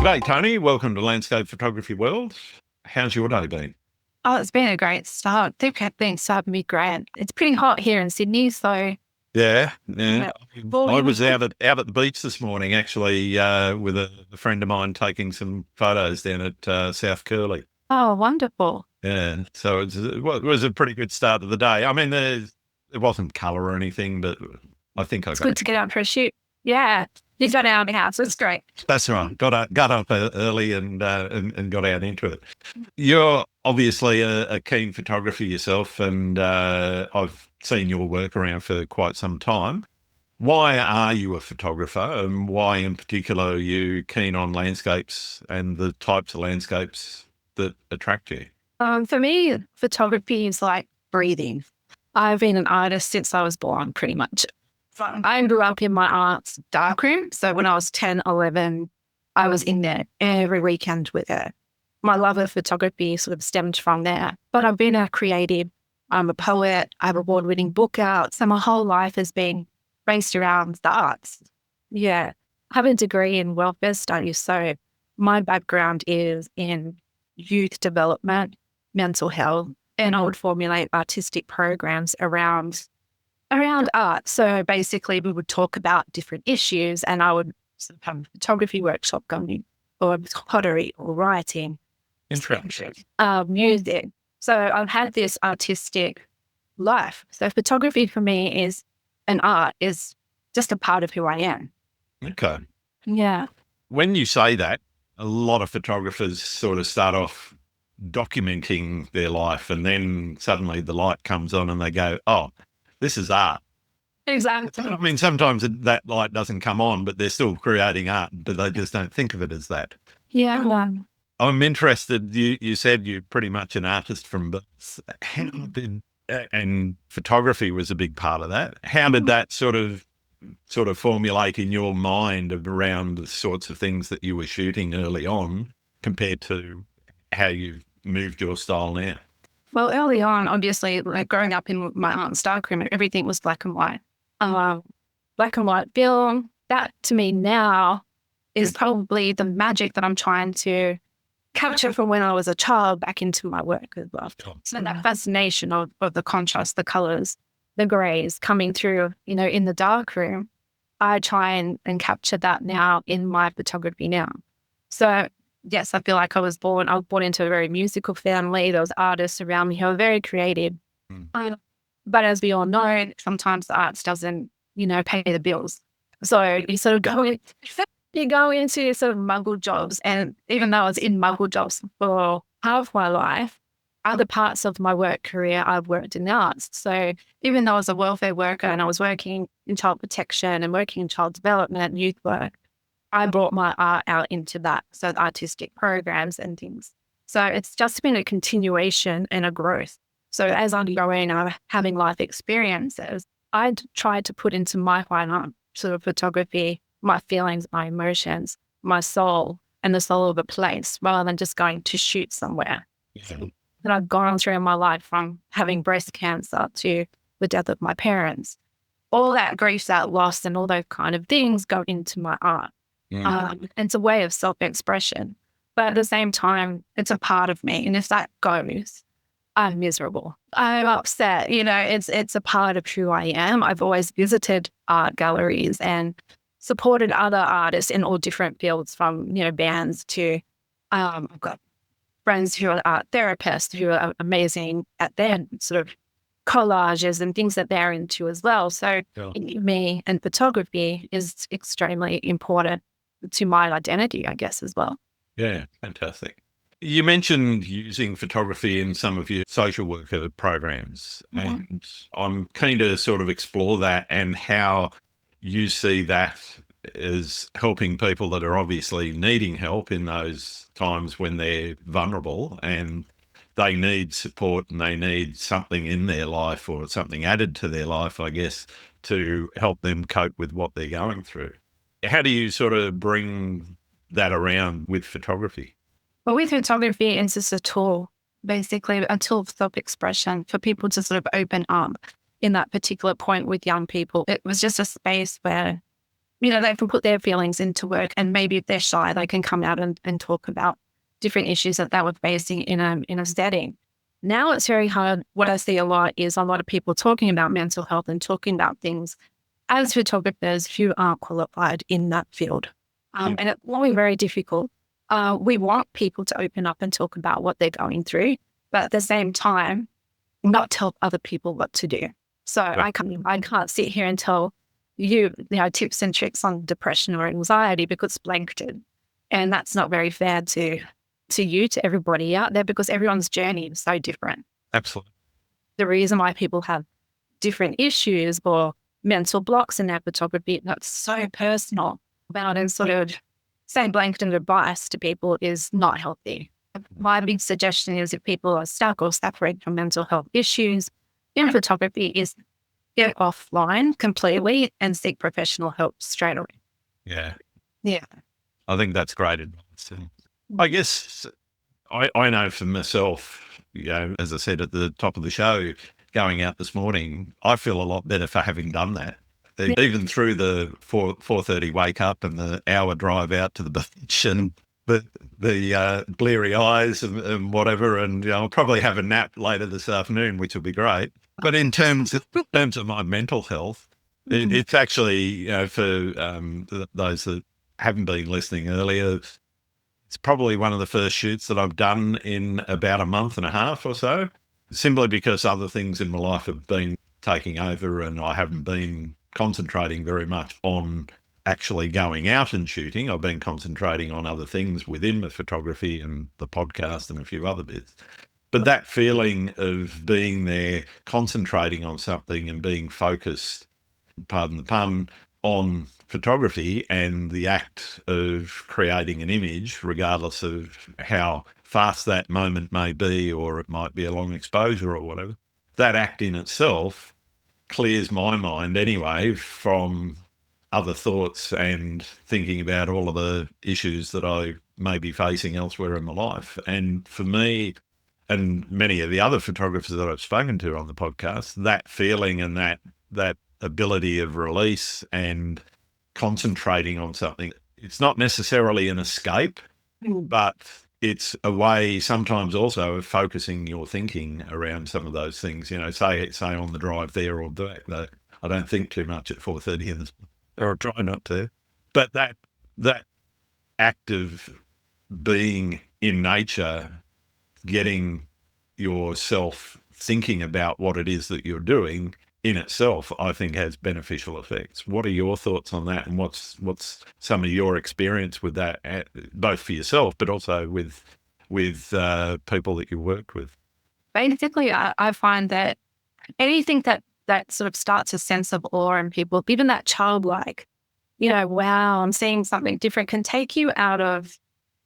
G'day, Tony. Welcome to Landscape Photography World. How's your day been? Oh, it's been a great start. They've kept things starting me great. It's pretty hot here in Sydney, so Yeah. yeah. I Volume. was out at the beach this morning, actually, with a friend of mine taking some photos down at South Curly. Oh, wonderful. Yeah, so it was a pretty good start of the day. I mean, there wasn't colour or anything, but I think I It's got good to get out for a shoot. Yeah. You got out of the house. It's great. That's right. Got up early and got out into it. You're obviously a keen photographer yourself, and I've seen your work around for quite some time. Why are you a photographer, and why in particular are you keen on landscapes and the types of landscapes that attract you? For me, photography is like breathing. I've been an artist since I was born, pretty much. I grew up in my aunt's darkroom. So when I was 10, 11, I was in there every weekend with her. My love of photography sort of stemmed from there. But I've been a creative. I'm a poet. I have award-winning book out. So my whole life has been based around the arts. Yeah. I have a degree in welfare studies. So my background is in youth development, mental health, and I would formulate artistic programs around art. So basically we would talk about different issues and I would sort of have a photography workshop going or pottery or writing, Interesting. music. So I've had this artistic life. So photography for me is an art is just a part of who I am. Okay. Yeah. When you say that, a lot of photographers sort of start off documenting their life, and then suddenly the light comes on and they go, "Oh, this is art." Exactly. I mean, sometimes that light doesn't come on, but they're still creating art, but they just don't think of it as that. Yeah. I'm interested. You said you're pretty much an artist from birth. And photography was a big part of that. How did that sort of formulate in your mind around the sorts of things that you were shooting early on compared to how you've moved your style now? Well, early on, obviously, like growing up in my aunt's darkroom, everything was black and white. Black and white film. That to me now is probably the magic that I'm trying to capture from when I was a child back into my work as well. So that fascination of the contrast, the colors, the grays coming through, in the darkroom, I try and capture that now in my photography now. So yes, I feel like I was born into a very musical family. There was artists around me who were very creative. But as we all know, sometimes the arts doesn't, pay the bills. So you sort of go into sort of muggle jobs. And even though I was in muggle jobs for half my life, other parts of my work career, I've worked in the arts. So even though I was a welfare worker and I was working in child protection and working in child development and youth work, I brought my art out into that. So artistic programs and things. So it's just been a continuation and a growth. So as I'm growing and I'm having life experiences, I try to put into my fine art sort of photography, my feelings, my emotions, my soul, and the soul of a place rather than just going to shoot somewhere. Yeah. That I've gone through in my life from having breast cancer to the death of my parents. All that grief, that loss, and all those kind of things go into my art. It's a way of self-expression. But at the same time, it's a part of me. And if that goes, I'm miserable. I'm upset. It's a part of who I am. I've always visited art galleries and supported other artists in all different fields from, bands to, I've got friends who are art therapists who are amazing at their sort of collages and things that they're into as well. So me and photography is extremely important to my identity, I guess, as well. Yeah, fantastic. You mentioned using photography in some of your social worker programs, and I'm keen to sort of explore that and how you see that as helping people that are obviously needing help in those times when they're vulnerable and they need support and they need something in their life or something added to their life, I guess, to help them cope with what they're going through. How do you sort of bring that around with photography? But with photography, it's just a tool, basically a tool of self-expression for people to sort of open up in that particular point with young people. It was just a space where they can put their feelings into work, and maybe if they're shy, they can come out and talk about different issues that they were facing in a setting. Now it's very hard. What I see a lot is a lot of people talking about mental health and talking about things as photographers who aren't qualified in that field. And it's really very difficult. We want people to open up and talk about what they're going through, but at the same time, not tell other people what to do. So I can't sit here and tell you tips and tricks on depression or anxiety because it's blanketed. And that's not very fair to you, to everybody out there, because everyone's journey is so different. Absolutely. The reason why people have different issues or mental blocks in their photography, that's so personal about, and sort of saying blanketed advice to people is not healthy. My big suggestion is if people are stuck or suffering from mental health issues in photography is get offline completely and seek professional help straight away. Yeah. Yeah. I think that's great advice. I guess I know for myself, as I said at the top of the show, going out this morning, I feel a lot better for having done that. Even through the 4:30 wake up and the hour drive out to the beach and the bleary eyes and whatever, and I'll probably have a nap later this afternoon, which will be great. But in terms of my mental health, it's actually, for those that haven't been listening earlier, it's probably one of the first shoots that I've done in about a month and a half or so, simply because other things in my life have been taking over and I haven't been concentrating very much on actually going out and shooting. I've been concentrating on other things within the photography and the podcast and a few other bits. But that feeling of being there, concentrating on something and being focused, pardon the pun, on photography and the act of creating an image, regardless of how fast that moment may be, or it might be a long exposure or whatever, that act in itself clears my mind anyway from other thoughts and thinking about all of the issues that I may be facing elsewhere in my life. And for me, and many of the other photographers that I've spoken to on the podcast, that feeling and that ability of release and concentrating on something, it's not necessarily an escape, but it's a way sometimes also of focusing your thinking around some of those things. Say on the drive there or back, I don't think too much at 4:30 in the, or I try not to. But that act of being in nature, getting yourself thinking about what it is that you're doing in itself, I think has beneficial effects. What are your thoughts on that? And what's some of your experience with that, both for yourself, but also with people that you work with? Basically, I find that anything that sort of starts a sense of awe in people, even that childlike, wow, I'm seeing something different, can take you out of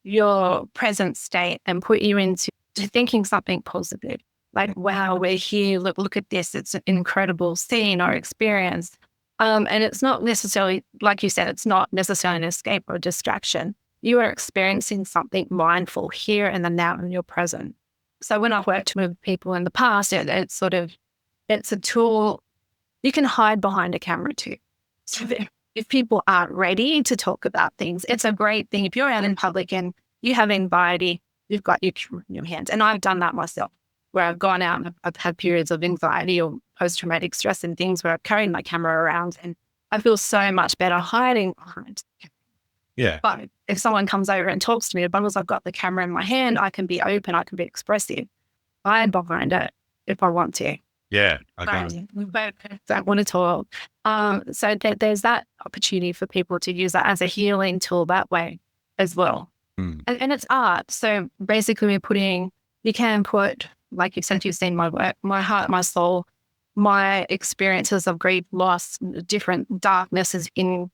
your present state and put you into thinking something positive. Like, wow, we're here. Look at this. It's an incredible scene or experience. And it's not necessarily, like you said, it's not necessarily an escape or a distraction. You are experiencing something mindful here and the now in your present. So when I've worked with people in the past, it's a tool. You can hide behind a camera too. So if people aren't ready to talk about things, it's a great thing. If you're out in public and you have anxiety, you've got your camera in your hands. And I've done that myself, where I've gone out and I've had periods of anxiety or post-traumatic stress and things where I've carried my camera around and I feel so much better hiding behind. Yeah. But if someone comes over and talks to me, as long as I've got the camera in my hand, I can be open, I can be expressive. Hide behind it if I want to. Yeah. Okay. Don't want to talk. So there's that opportunity for people to use that as a healing tool that way as well. And it's art. So basically you can put, like you said, you've seen my work, my heart, my soul, my experiences of grief, loss, different darknesses in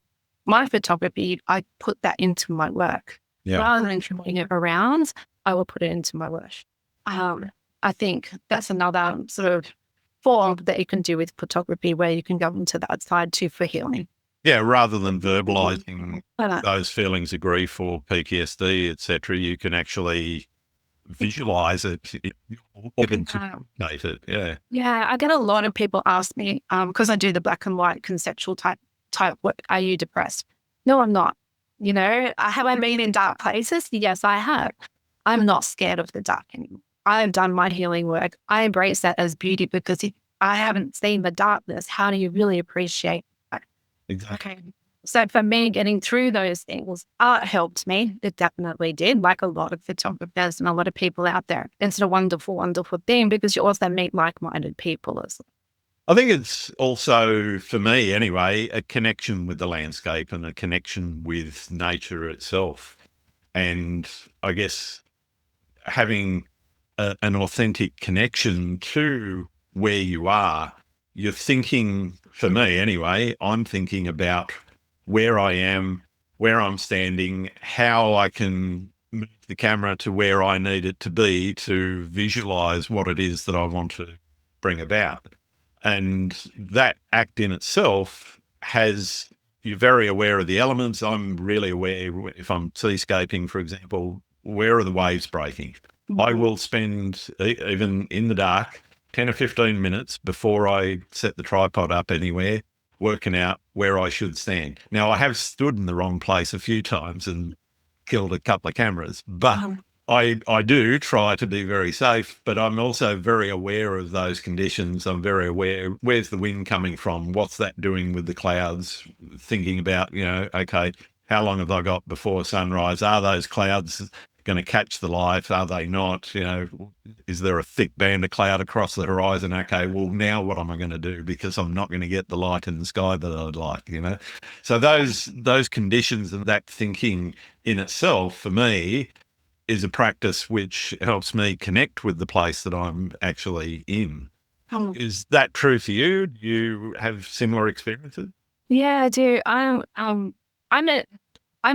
my photography. I put that into my work. Yeah. Rather than throwing it around, I will put it into my work. I think that's another sort of form that you can do with photography, where you can go into that side too for healing. Yeah, rather than verbalizing those feelings of grief or PTSD, etc., you can actually visualize it or contemplate it. Yeah. Yeah, I get a lot of people ask me, because I do the black and white conceptual type type work. Are you depressed? No, I'm not. Have I been in dark places? Yes, I have. I'm not scared of the dark anymore. I have done my healing work. I embrace that as beauty, because if I haven't seen the darkness, how do you really appreciate that? Exactly. Okay. So for me, getting through those things, art helped me. It definitely did, like a lot of photographers and a lot of people out there. It's a wonderful, wonderful thing, because you also meet like-minded people as well. I think it's also, for me anyway, a connection with the landscape and a connection with nature itself. And I guess having an authentic connection to where you are, you're thinking, for me anyway, I'm thinking about where I am, where I'm standing, how I can move the camera to where I need it to be to visualize what it is that I want to bring about. And that act in itself has, you're very aware of the elements. I'm really aware, if I'm seascaping, for example, where are the waves breaking? I will spend, even in the dark, 10 or 15 minutes before I set the tripod up anywhere, working out where I should stand. Now, I have stood in the wrong place a few times and killed a couple of cameras, but I do try to be very safe, but I'm also very aware of those conditions. I'm very aware, where's the wind coming from? What's that doing with the clouds? Thinking about, okay, how long have I got before sunrise? Are those clouds going to catch the light? Are they not? Is there a thick band of cloud across the horizon? Okay, well, now what am I going to do? Because I'm not going to get the light in the sky that I'd like. So those conditions and that thinking in itself, for me, is a practice which helps me connect with the place that I'm actually in. Is that true for you? Do you have similar experiences? Yeah, I do. I'm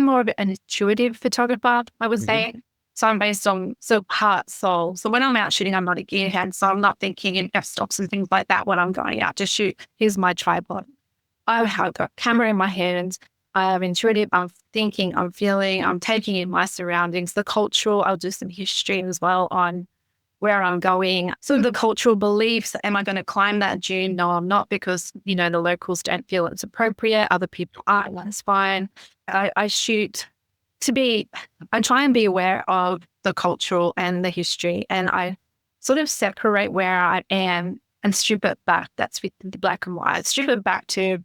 more of an intuitive photographer, I would say. So I'm based on heart, soul. So when I'm out shooting, I'm not a gearhead. So I'm not thinking in f-stops and things like that when I'm going out to shoot. Here's my tripod. I have got a camera in my hands. I'm intuitive. I'm thinking, I'm feeling, I'm taking in my surroundings, the cultural. I'll do some history as well on where I'm going. So the cultural beliefs, am I going to climb that dune? No, I'm not, because, the locals don't feel it's appropriate. Other people are, and that's fine. I shoot I try and be aware of the cultural and the history, and I sort of separate where I am and strip it back. That's with the black and white. Strip it back to,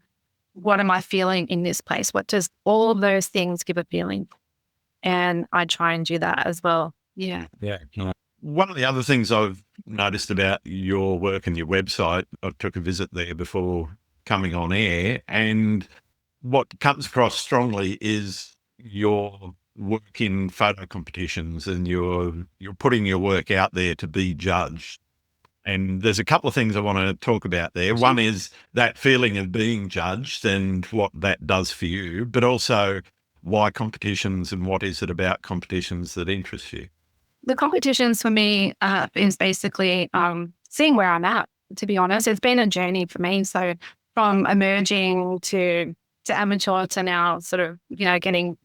what am I feeling in this place? What does all of those things give a feeling? And I try and do that as well. Yeah. Yeah. One of the other things I've noticed about your work and your website, I took a visit there before coming on air, and what comes across strongly is your work in photo competitions, and you're putting your work out there to be judged. And there's a couple of things I want to talk about there. One is that feeling of being judged and what that does for you, but also why competitions and what is it about competitions that interests you? The competitions for me is basically seeing where I'm at, to be honest. It's been a journey for me. So from emerging to amateur to now sort of, getting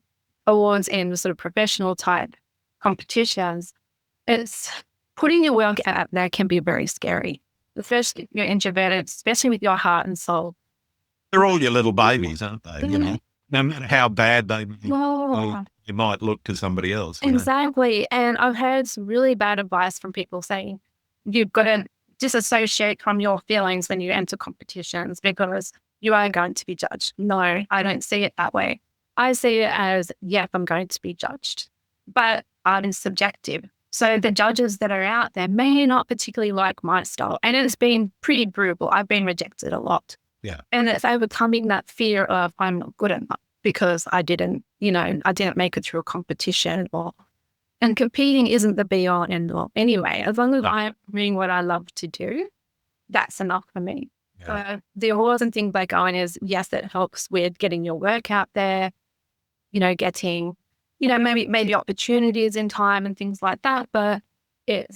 awards in sort of professional type competitions, it's putting your work out there can be very scary. Especially if you're introverted, especially with your heart and soul. They're all your little babies, aren't they? No matter how bad they might look to somebody else. Exactly. And I've heard some really bad advice from people saying you've got to disassociate from your feelings when you enter competitions, because you are going to be judged. No, I don't see it that way. I see it as, yes, I'm going to be judged, but art is subjective. So the judges that are out there may not particularly like my style. And it's been pretty brutal. I've been rejected a lot. Yeah. And it's overcoming that fear of I'm not good enough because I didn't make it through a competition, and competing isn't the be all and end all anyway. As long as I'm doing what I love to do, that's enough for me. Yeah. The awards and things like going is, yes, it helps with getting your work out there, getting, maybe opportunities in time and things like that. But it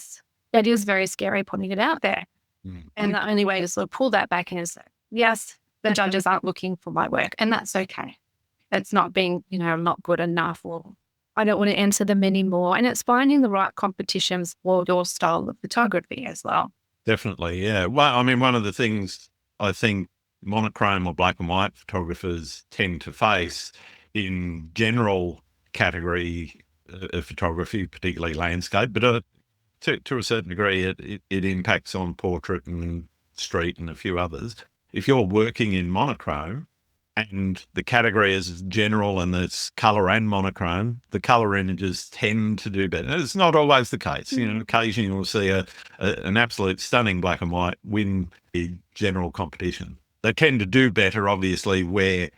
is very scary putting it out there. And the only way to sort of pull that back is, yes, the judges aren't looking for my work, and that's okay. It's not being, I'm not good enough, or I don't want to enter them anymore. And it's finding the right competitions for your style of photography as well. Definitely, yeah. Well, I mean, one of the things I think monochrome or black and white photographers tend to face in general category of photography, particularly landscape, but to a certain degree, it impacts on portrait and street and a few others. If you're working in monochrome and the category is general and it's colour and monochrome, the colour images tend to do better. It's not always the case. Occasionally you'll see an absolute stunning black and white win a general competition. They tend to do better, obviously, where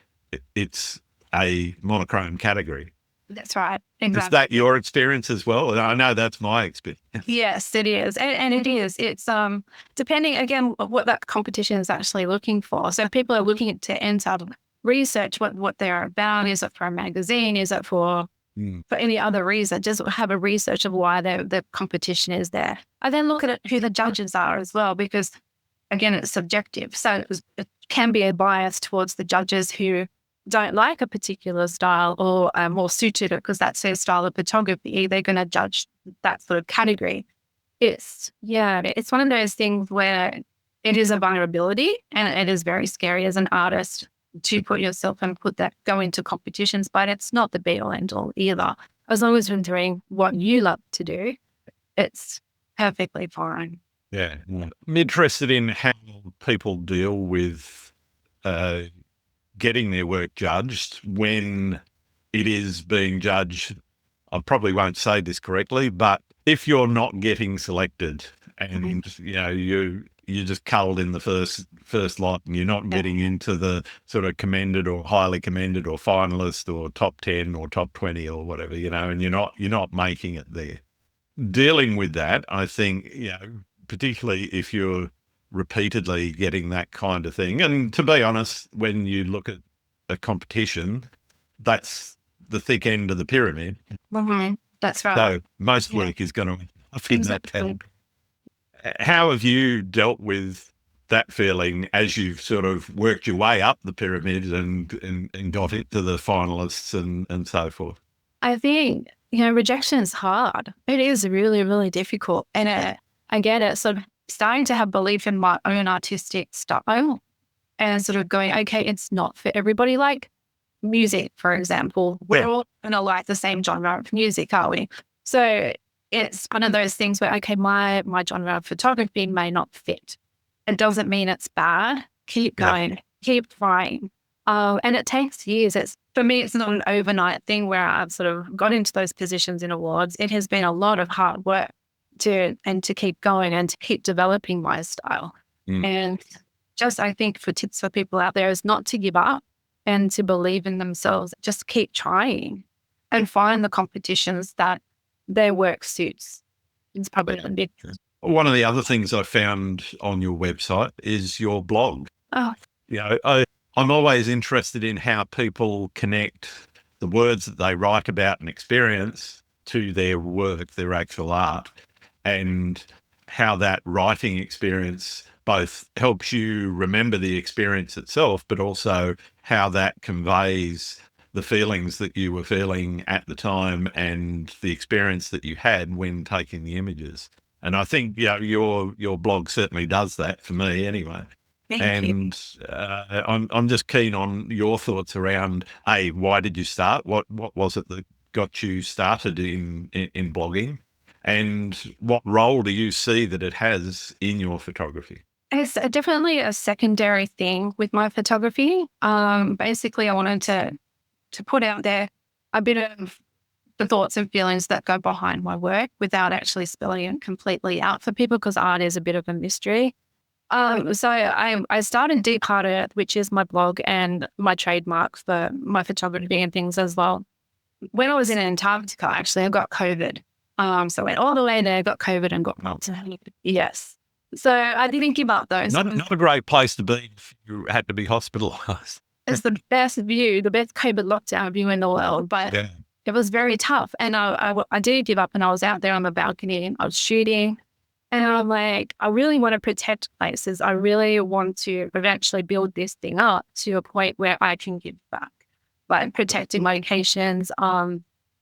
it's a monochrome category. That's right. Exactly. Is that your experience as well? I know that's my experience. Yes, it is. And it is. It's depending, again, what that competition is actually looking for. So if people are looking to enter research what they're about. Is it for a magazine? Is it for any other reason? Just have a research of why the competition is there. I then look at who the judges are as well, because, again, it's subjective. So it can be a bias towards the judges who don't like a particular style or are more suited because that's their style of photography. They're going to judge that sort of category. It's one of those things where it is a vulnerability, and it is very scary as an artist to put yourself and go into competitions, but it's not the be all end all either. As long as you're doing what you love to do, it's perfectly fine. Yeah. I'm interested in how people deal with getting their work judged when it is being judged. I probably won't say this correctly, but if you're not getting selected and you're just culled in the first lot and you're not getting into the sort of commended or highly commended or finalist or top 10 or top 20 or whatever, and you're not making it there. Dealing with that, I think, particularly if you're repeatedly getting that kind of thing. And to be honest, when you look at a competition, that's the thick end of the pyramid. Mm-hmm. That's right. So most work is going to up in that category. How have you dealt with that feeling as you've sort of worked your way up the pyramid and got into the finalists and so forth? I think, rejection is hard. It is really, really difficult. And again, it's sort of starting to have belief in my own artistic style and sort of going, okay, it's not for everybody. Like music, for example, we're all going to like the same genre of music, are we? So it's one of those things where, okay, my genre of photography may not fit. It doesn't mean it's bad. Keep going, keep trying. And it takes years. For me, it's not an overnight thing where I've sort of got into those positions in awards. It has been a lot of hard work to keep going and to keep developing my style. And just, I think, for tips for people out there is not to give up and to believe in themselves. Just keep trying and find the competitions that their work suits. It's probably a bit. One of the other things I found on your website is your blog. Oh, I'm always interested in how people connect the words that they write about and experience to their work, their actual art, and how that writing experience both helps you remember the experience itself, but also how that conveys the feelings that you were feeling at the time and the experience that you had when taking the images. And I think your blog certainly does that for me anyway. thank you. I'm just keen on your thoughts around why did you start? What was it that got you started in blogging, and what role do you see that it has in your photography? It's definitely a secondary thing with my photography. Basically, I wanted to put out there a bit of the thoughts and feelings that go behind my work without actually spelling it completely out for people, because art is a bit of a mystery. So I started Deep Hearted, which is my blog and my trademark for my photography and things as well. When I was in Antarctica, actually, I got COVID. So I went all the way there, got COVID and got melted. Yes. So I didn't give up though. Not a great place to be if you had to be hospitalised. It's the best view, the best COVID lockdown view in the world, but it was very tough. And I did give up, and I was out there on the balcony and I was shooting. And I'm like, I really want to protect places. I really want to eventually build this thing up to a point where I can give back, like protecting locations,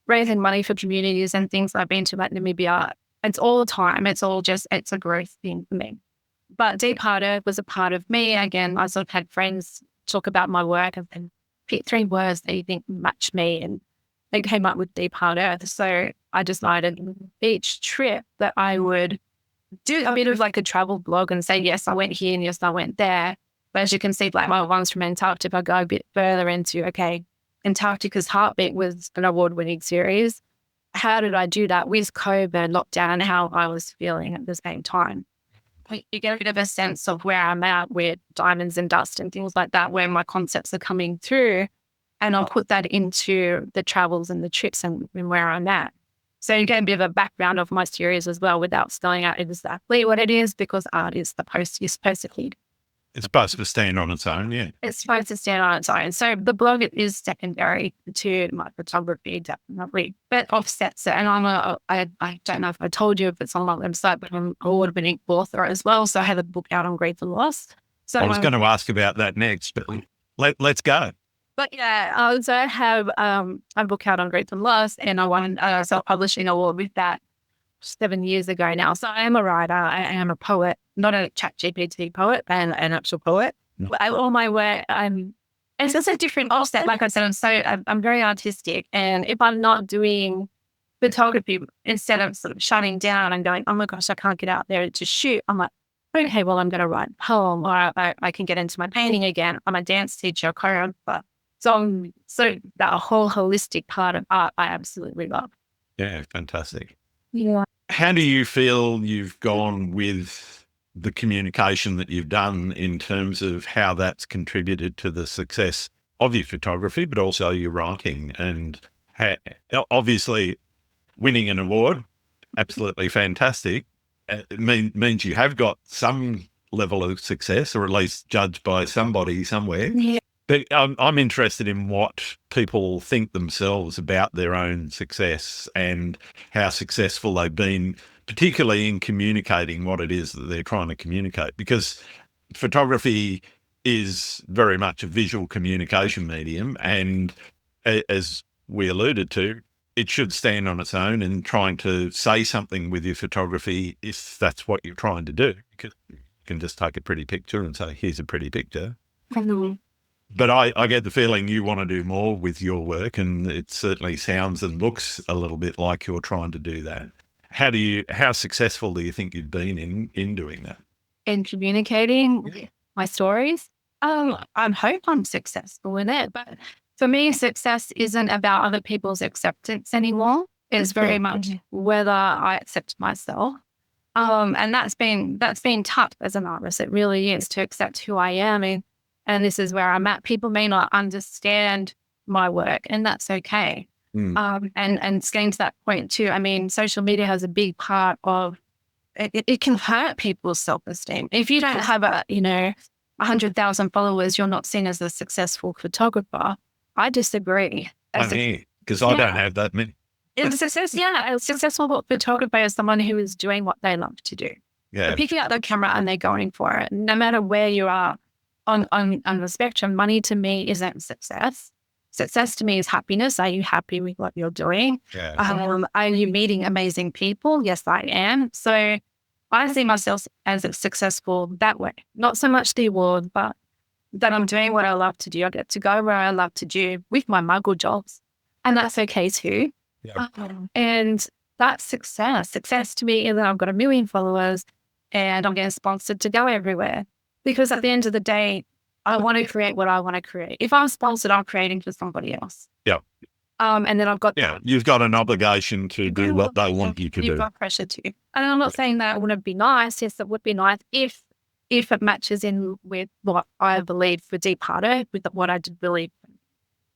raising money for communities and things. I've been to like Namibia. It's all the time. It's a growth thing for me. But Deep Hard Earth was a part of me. Again, I sort of had friends talk about my work and then pick 3 words that you think match me, and they came up with Deep Hard Earth. So I decided each trip that I would do a bit of like a travel blog and say, yes, I went here and yes, I went there. But as you can see, like my ones from Antarctica, I go a bit further into, okay, Antarctica's Heartbeat was an award-winning series. How did I do that with COVID, lockdown, how I was feeling at the same time? You get a bit of a sense of where I'm at with diamonds and dust and things like that, where my concepts are coming through. And I'll put that into the travels and the trips and where I'm at. So you get a bit of a background of my series as well without spelling out exactly what it is, because art is you're supposed to lead. It's supposed to stand on its own, yeah. It's supposed to stand on its own. So the blog is secondary to my photography, definitely, but offsets it. And I don't know if I told you if it's on my website, but I'm an award-winning author as well. So I have a book out on grief and loss. So I was going to ask about that next, but let's go. But yeah, so I have a book out on grief and loss, and I won a self-publishing award with that 7 years ago now. So I am a writer. I am a poet, not a ChatGPT poet, and an actual poet. No. All my work, it's just a different offset. Like I said, I'm very artistic, and if I'm not doing photography, instead of sort of shutting down and going, oh my gosh, I can't get out there to shoot, I'm like, okay, well, I'm going to write a poem, or I can get into my painting again. I'm a dance teacher, choreographer. So that whole holistic part of art, I absolutely love. Yeah, fantastic. Yeah. How do you feel you've gone with the communication that you've done in terms of how that's contributed to the success of your photography, but also your writing? And obviously winning an award, absolutely fantastic. It means you have got some level of success, or at least judged by somebody somewhere. Yeah. But I'm interested in what people think themselves about their own success and how successful they've been, particularly in communicating what it is that they're trying to communicate. Because photography is very much a visual communication medium. And as we alluded to, it should stand on its own, and trying to say something with your photography, if that's what you're trying to do. Because you can just take a pretty picture and say, here's a pretty picture. Mm-hmm. But I get the feeling you want to do more with your work, and it certainly sounds and looks a little bit like you're trying to do that. How successful do you think you've been in doing that? In communicating my stories, I hope I'm successful in it. But for me, success isn't about other people's acceptance anymore. It's very much whether I accept myself. And that's been tough as an artist. It really is, to accept who I am. And this is where I'm at. People may not understand my work, and that's okay. And it's getting to that point too. I mean, social media has a big part of it. It can hurt people's self-esteem. If you don't have 100,000 followers, you're not seen as a successful photographer. I disagree. Because I don't have that many. A successful photographer is someone who is doing what they love to do. Yeah. They're picking up their camera and they're going for it. No matter where you are on the spectrum, money to me isn't success. Success to me is happiness. Are you happy with what you're doing? Yeah. Are you meeting amazing people? Yes, I am. So I see myself as successful that way. Not so much the award, but that I'm doing what I love to do. I get to go where I love to do with my muggle jobs. And that's okay too. Yeah. And that's success. Success to me is that I've got 1 million followers and I'm getting sponsored to go everywhere. Because at the end of the day, I want to create what I want to create. If I'm sponsored, I'm creating for somebody else. Yeah. And then I've got... Yeah, you've got an obligation to do what they want you to do. You've got pressure too. And I'm not saying that it wouldn't be nice. Yes, it would be nice if it matches in with what I believe for Deep Hard Earth, with what I did believe.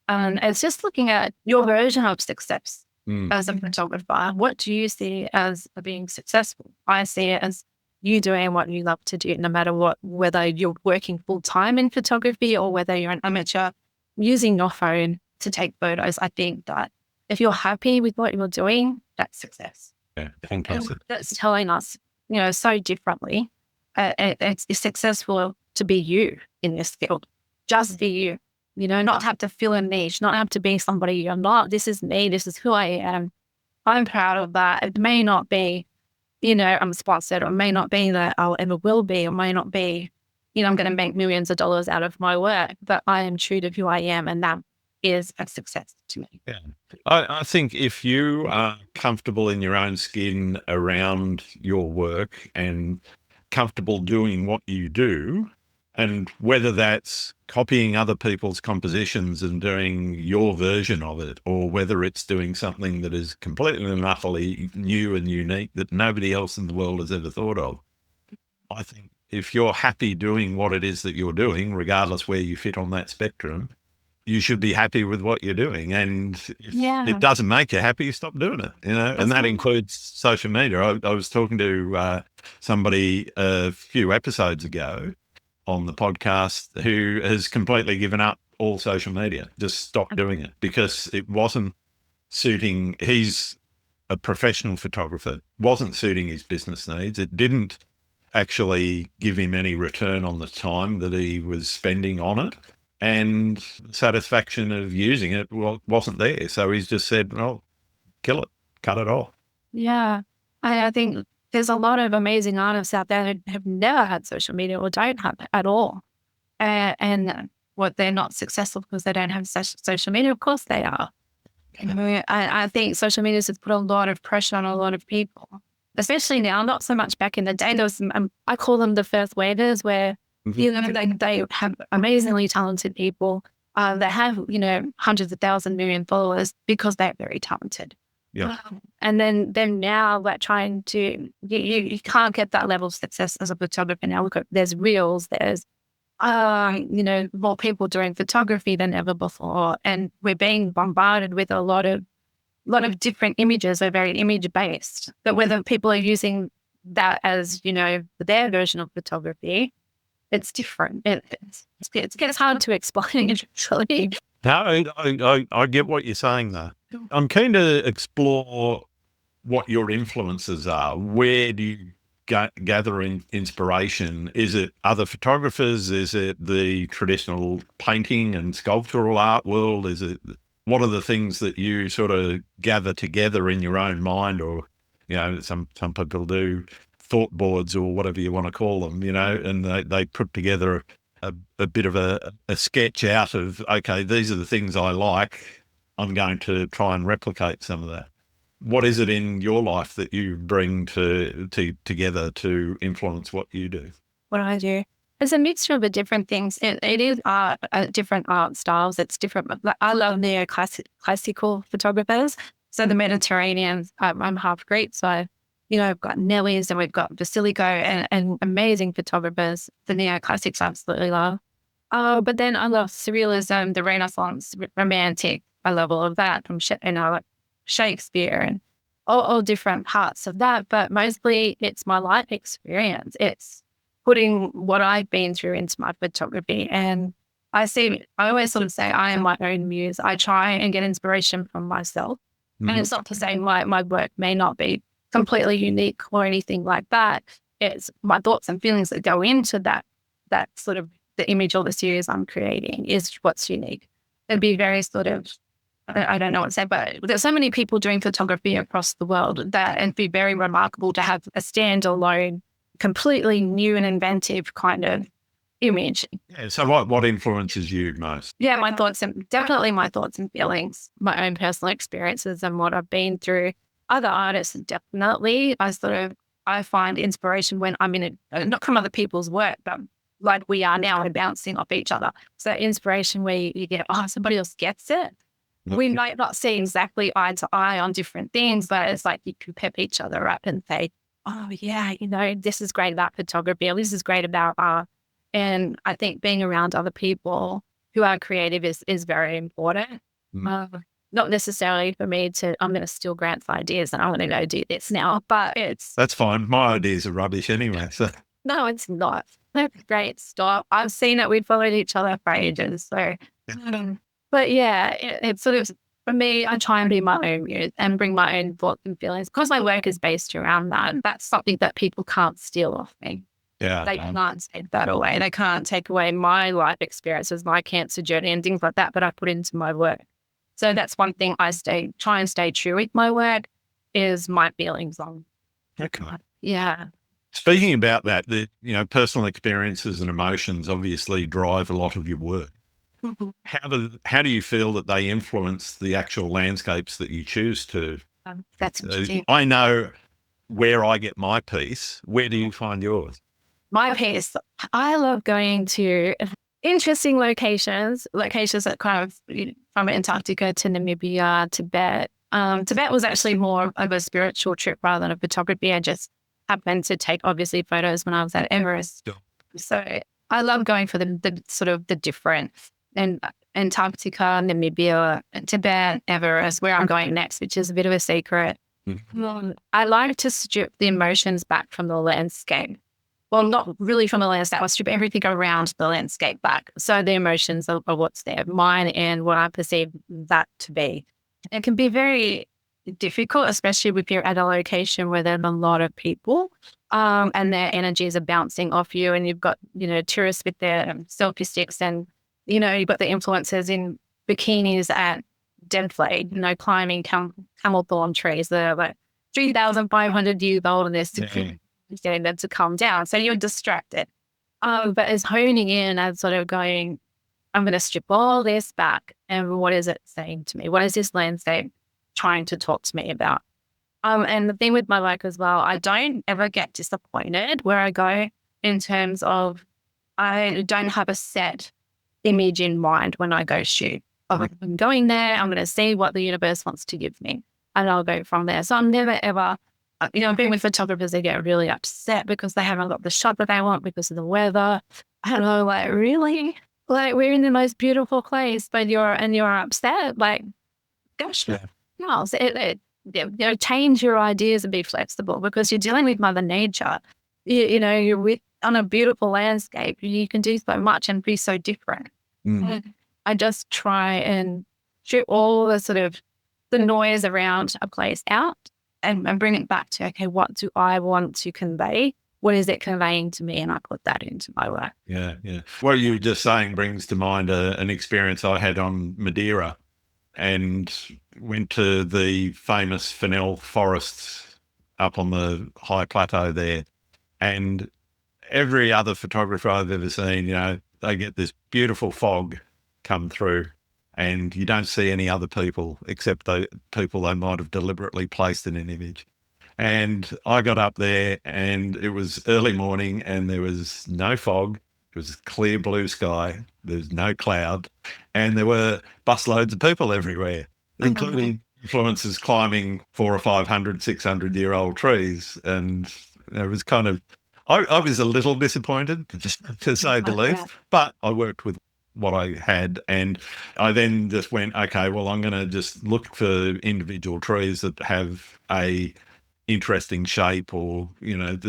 And it's just looking at your version of success as a photographer. What do you see as being successful? I see it as you doing what you love to do, no matter what, whether you're working full time in photography or whether you're an amateur using your phone to take photos. I think that if you're happy with what you're doing, that's success. Yeah, fantastic. That's telling us, so differently. It's successful to be you in this field. Just be you, not have to fill a niche, not have to be somebody you're not. This is me. This is who I am. I'm proud of that. It may not be I'm sponsored, or may not be that I'll ever will be, or may not be, I'm going to make millions of dollars out of my work, but I am true to who I am. And that is a success to me. Yeah. I think if you are comfortable in your own skin around your work and comfortable doing what you do, and whether that's copying other people's compositions and doing your version of it, or whether it's doing something that is completely and utterly new and unique that nobody else in the world has ever thought of, I think if you're happy doing what it is that you're doing, regardless where you fit on that spectrum, you should be happy with what you're doing. And if it doesn't make you happy, you stop doing it, and that includes social media. I was talking to somebody a few episodes ago on the podcast who has completely given up all social media, just stopped doing it because it wasn't suiting. He's a professional photographer, wasn't suiting his business needs. It didn't actually give him any return on the time that he was spending on it. And the satisfaction of using it wasn't there. So he's just said, well, kill it, cut it off. Yeah. I think there's a lot of amazing artists out there who have never had social media or don't have it at all. And what they're not successful because they don't have social media. Of course they are. I think social media has put a lot of pressure on a lot of people, especially now, not so much back in the day. There was some, I call them the first wavers, where they have amazingly talented people that have, hundreds of thousands, million followers because they're very talented. Yeah. And then now we're trying to, you can't get that level of success as a photographer now. There's reels, there's, more people doing photography than ever before. And we're being bombarded with a lot of different images. They're very image based, but whether people are using that as, their version of photography, it's different. It gets hard to explain, actually. No, I get what you're saying there. I'm keen to explore what your influences are. Where do you gather inspiration? Is it other photographers? Is it the traditional painting and sculptural art world? What are the things that you sort of gather together in your own mind? Or, some people do thought boards or whatever you want to call them, and they put together a bit of a sketch out of, okay, these are the things I like. I'm going to try and replicate some of that. What is it in your life that you bring together to influence what you do? What I do? It's a mixture of the different things. It is art, different art styles. It's different. I love classical photographers. So the Mediterranean, I'm half Greek, so I've got Nellies and we've got Basilico and amazing photographers. The neoclassics I absolutely love. But then I love surrealism, the Renaissance, romantic. I love all of that from like Shakespeare and all different parts of that. But mostly it's my life experience. It's putting what I've been through into my photography. And I always sort of say I am my own muse. I try and get inspiration from myself. Mm-hmm. And it's not to say my work may not be completely unique or anything like that. It's my thoughts and feelings that go into that sort of the image or the series I'm creating is what's unique. It'd be very sort of, I don't know what to say, but there's so many people doing photography across the world that it'd be very remarkable to have a standalone, completely new and inventive kind of image. Yeah. So what influences you most? Yeah, definitely my thoughts and feelings, my own personal experiences and what I've been through. Other artists, definitely. I find inspiration when I'm in it, not from other people's work, but like we are now and bouncing off each other. So inspiration where you get, somebody else gets it. Okay. We might not see exactly eye to eye on different things, but it's like you can pep each other up and say, oh yeah, this is great about photography, or this is great about art. And I think being around other people who are creative is very important. Not necessarily for me I'm going to steal Grant's ideas and I'm going to go do this now, but that's fine. My ideas are rubbish anyway. So. No, it's not. They're great stuff. I've seen it. We've followed each other for ages. So, but yeah, it's sort of, for me, I try and be my own muse and bring my own thoughts and feelings because my work is based around that. That's something that people can't steal off me. Yeah. They can't take that away. They can't take away my life experiences, my cancer journey and things like that, but I put into my work. So that's one thing I try and stay true with my work is my feelings on. Okay. Yeah. Speaking about that, personal experiences and emotions obviously drive a lot of your work. Mhm. How do you feel that they influence the actual landscapes that you choose to? That's interesting. I know where I get my piece. Where do you find yours? My piece, I love going to interesting locations that kind of from Antarctica to Namibia, Tibet. Tibet was actually more of a spiritual trip rather than a photography. I just happened to take obviously photos when I was at Everest. Sure. So I love going for the sort of the different and Antarctica, Namibia, Tibet, Everest, where I'm going next, which is a bit of a secret. I like to strip the emotions back from the landscape. Well, not really from the landscape. I strip everything around the landscape back. So the emotions are what's there, mine and what I perceive that to be. It can be very difficult, especially if you're at a location where there's a lot of people and their energies are bouncing off you, and you've got, tourists with their selfie sticks, and, you've got the influencers in bikinis at Deadflay, climbing camel thorn trees that are like 3,500 years old, and they're getting them to calm down. So you're distracted. But as honing in as sort of going, I'm going to strip all this back. And what is it saying to me? What is this landscape trying to talk to me about? And the thing with my work as well, I don't ever get disappointed where I go in terms of I don't have a set image in mind when I go shoot. I'm going there, I'm going to see what the universe wants to give me, and I'll go from there. So I'm never ever, I've been with photographers, they get really upset because they haven't got the shot that they want because of the weather. I don't know, like, really? Like, we're in the most beautiful place, but you're upset? Like, gosh, Yeah. no. So change your ideas and be flexible, because you're dealing with Mother Nature. You're on a beautiful landscape. You can do so much and be so different. And I just try and strip all the sort of the noise around a place out and bring it back to, okay, what do I want to convey? What is it conveying to me? And I put that into my work. Yeah, yeah. What you were just saying brings to mind an experience I had on Madeira, and went to the famous Fennel forests up on the high plateau there. And every other photographer I've ever seen, they get this beautiful fog come through, and you don't see any other people except the people they might have deliberately placed in an image. And I got up there, and it was early morning, and there was no fog. It was clear blue sky. There's no cloud, and there were busloads of people everywhere, including influencers climbing 400 or 500, 600-year-old trees. And it was kind of, I was a little disappointed, to say the least, but I worked with what I had, and I then just went, okay, well, I'm going to just look for individual trees that have a interesting shape, or and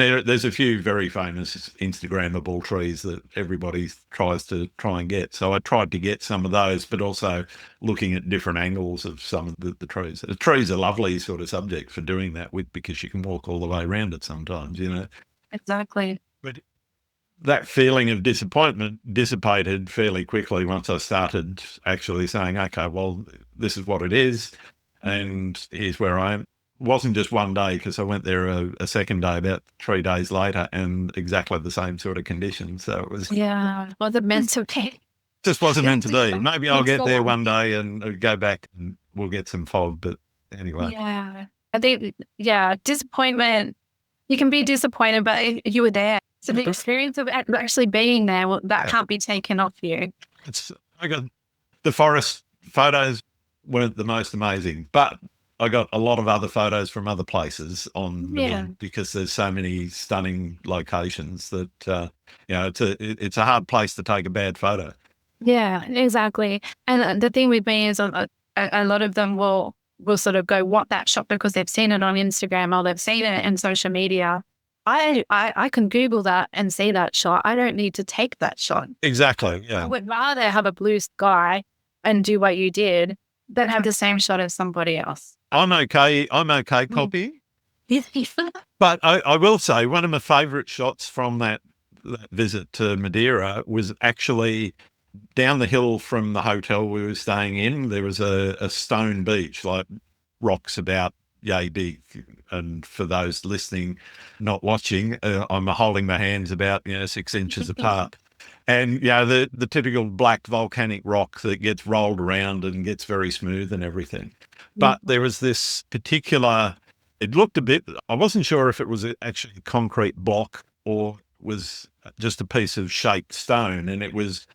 there's a few very famous Instagrammable trees that everybody tries to try and get. So I tried to get some of those, but also looking at different angles of some of the trees. The trees are lovely sort of subject for doing that with, because you can walk all the way around it sometimes, Exactly. But that feeling of disappointment dissipated fairly quickly once I started actually saying, okay, well, this is what it is, and here's where I am. It wasn't just one day, because I went there a second day about 3 days later, and exactly the same sort of conditions. So it was wasn't meant to be. Just wasn't meant to be. Maybe I'll get there one day and go back and we'll get some fog. But anyway. Yeah. I think, disappointment. You can be disappointed, but you were there. So the experience of actually being there, that can't be taken off you. I got the forest photos weren't the most amazing, but I got a lot of other photos from other places on the one, because there's so many stunning locations that it's a hard place to take a bad photo. Yeah, exactly. And the thing with me is a lot of them will sort of go, want that shot because they've seen it on Instagram or they've seen it in social media. I can Google that and see that shot. I don't need to take that shot. Exactly. Yeah. I would rather have a blue sky and do what you did than have the same shot as somebody else. I'm okay copying. But I will say one of my favourite shots from that visit to Madeira was actually down the hill from the hotel we were staying in. There was a stone beach, like rocks about yay big. And for those listening, not watching, I'm holding my hands about 6 inches apart. And the typical black volcanic rock that gets rolled around and gets very smooth and everything. But there was this particular, it looked a bit, I wasn't sure if it was actually a concrete block or was just a piece of shaped stone, and it was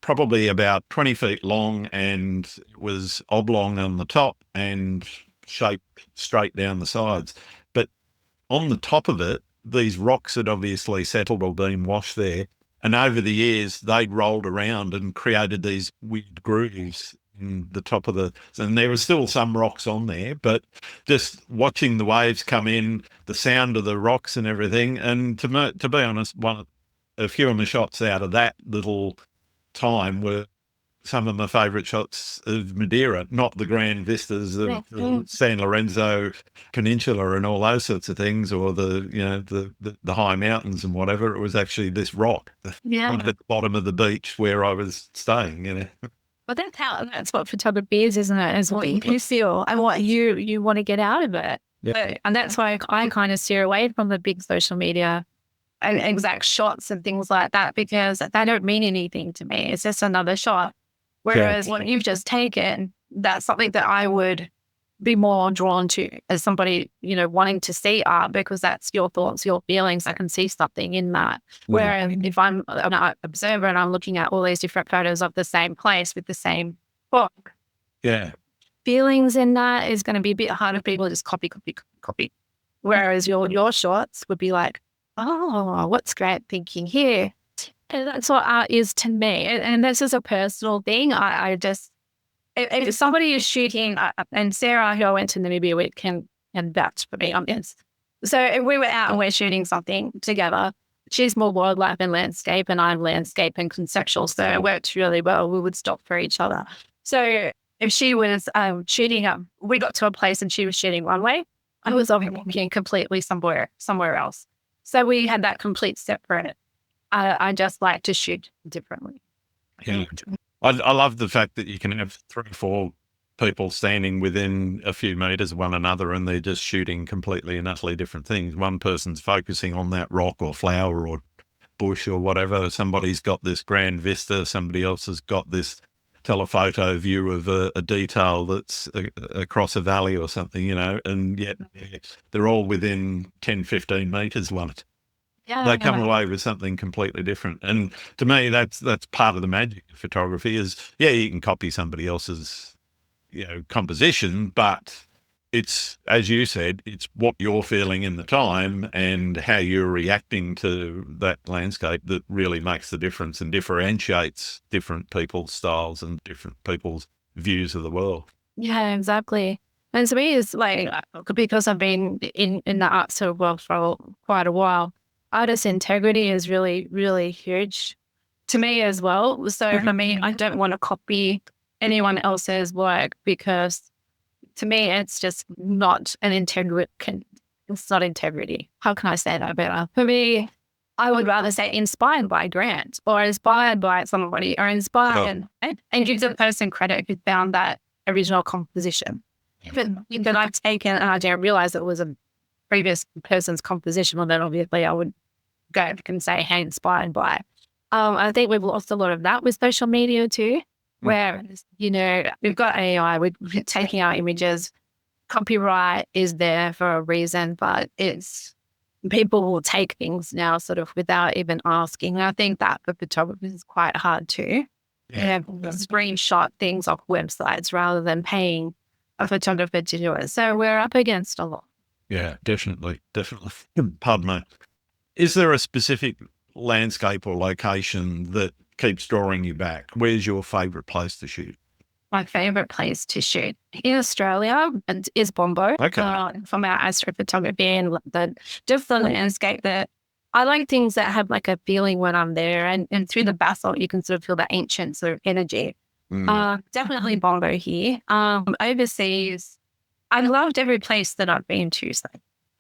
probably about 20 feet long, and it was oblong on the top and shaped straight down the sides. But on the top of it, these rocks had obviously settled or been washed there. And over the years, they'd rolled around and created these weird grooves in the top of and there were still some rocks on there, but just watching the waves come in, the sound of the rocks and everything. And to be honest, a few of my shots out of that little time were some of my favourite shots of Madeira, not the grand vistas of San Lorenzo Peninsula and all those sorts of things, or the high mountains and whatever. It was actually this rock at the bottom of the beach where I was staying. But that's what photography is, isn't it? Is what you feel and what you want to get out of it. Yeah. And that's why I kind of steer away from the big social media and exact shots and things like that, because they don't mean anything to me. It's just another shot. Whereas what you've just taken, that's something that I would be more drawn to as somebody, wanting to see art, because that's your thoughts, your feelings. I can see something in that. Whereas if I'm an art observer and I'm looking at all these different photos of the same place with the same book, feelings in that is going to be a bit harder for people to just copy. Whereas your shots would be like, oh, what's great thinking here? And that's what art is to me. And this is a personal thing. I just, if somebody is shooting, and Sarah, who I went to Namibia with, can vouch for me on this. So if we were out and we're shooting something together, she's more wildlife and landscape, and I'm landscape and conceptual. So it worked really well. We would stop for each other. So if she was shooting we got to a place and she was shooting one way, I was walking completely somewhere else. So we had that complete separate. I just like to shoot differently. Yeah. I love the fact that you can have 3 or 4 people standing within a few meters of one another and they're just shooting completely and utterly different things. One person's focusing on that rock or flower or bush or whatever. Somebody's got this grand vista. Somebody else has got this telephoto view of a detail that's across a valley or something, and yet they're all within 10, 15 meters one. They come away with something completely different. And to me, that's part of the magic of photography is, you can copy somebody else's, composition, but it's, as you said, it's what you're feeling in the time and how you're reacting to that landscape that really makes the difference and differentiates different people's styles and different people's views of the world. Yeah, exactly. And to me, it's like, because I've been in the art sort of world for quite a while, artist integrity is really, really huge to me as well. So for me, I don't want to copy anyone else's work, because to me, it's just not an integrity. It's not integrity. How can I say that better? For me, I would rather say inspired by Grant or inspired by somebody or inspired and give the person credit who found that original composition. But I've taken and I didn't realize it was a previous person's composition, well, then obviously I would go back and say, hey, inspired by. I think we've lost a lot of that with social media too, where, we've got AI, we're taking our images, copyright is there for a reason, but people will take things now sort of without even asking. And I think that for photographers is quite hard too. Screenshot things off websites rather than paying a photographer to do it. So we're up against a lot. Yeah, definitely. Pardon me. Is there a specific landscape or location that keeps drawing you back? Where's your favourite place to shoot? My favourite place to shoot in Australia is Bombo. From our astrophotography and just the landscape that I like things that have like a feeling when I'm there, and through the basalt you can sort of feel the ancient sort of energy. Definitely Bombo here. Overseas, I loved every place that I've been to.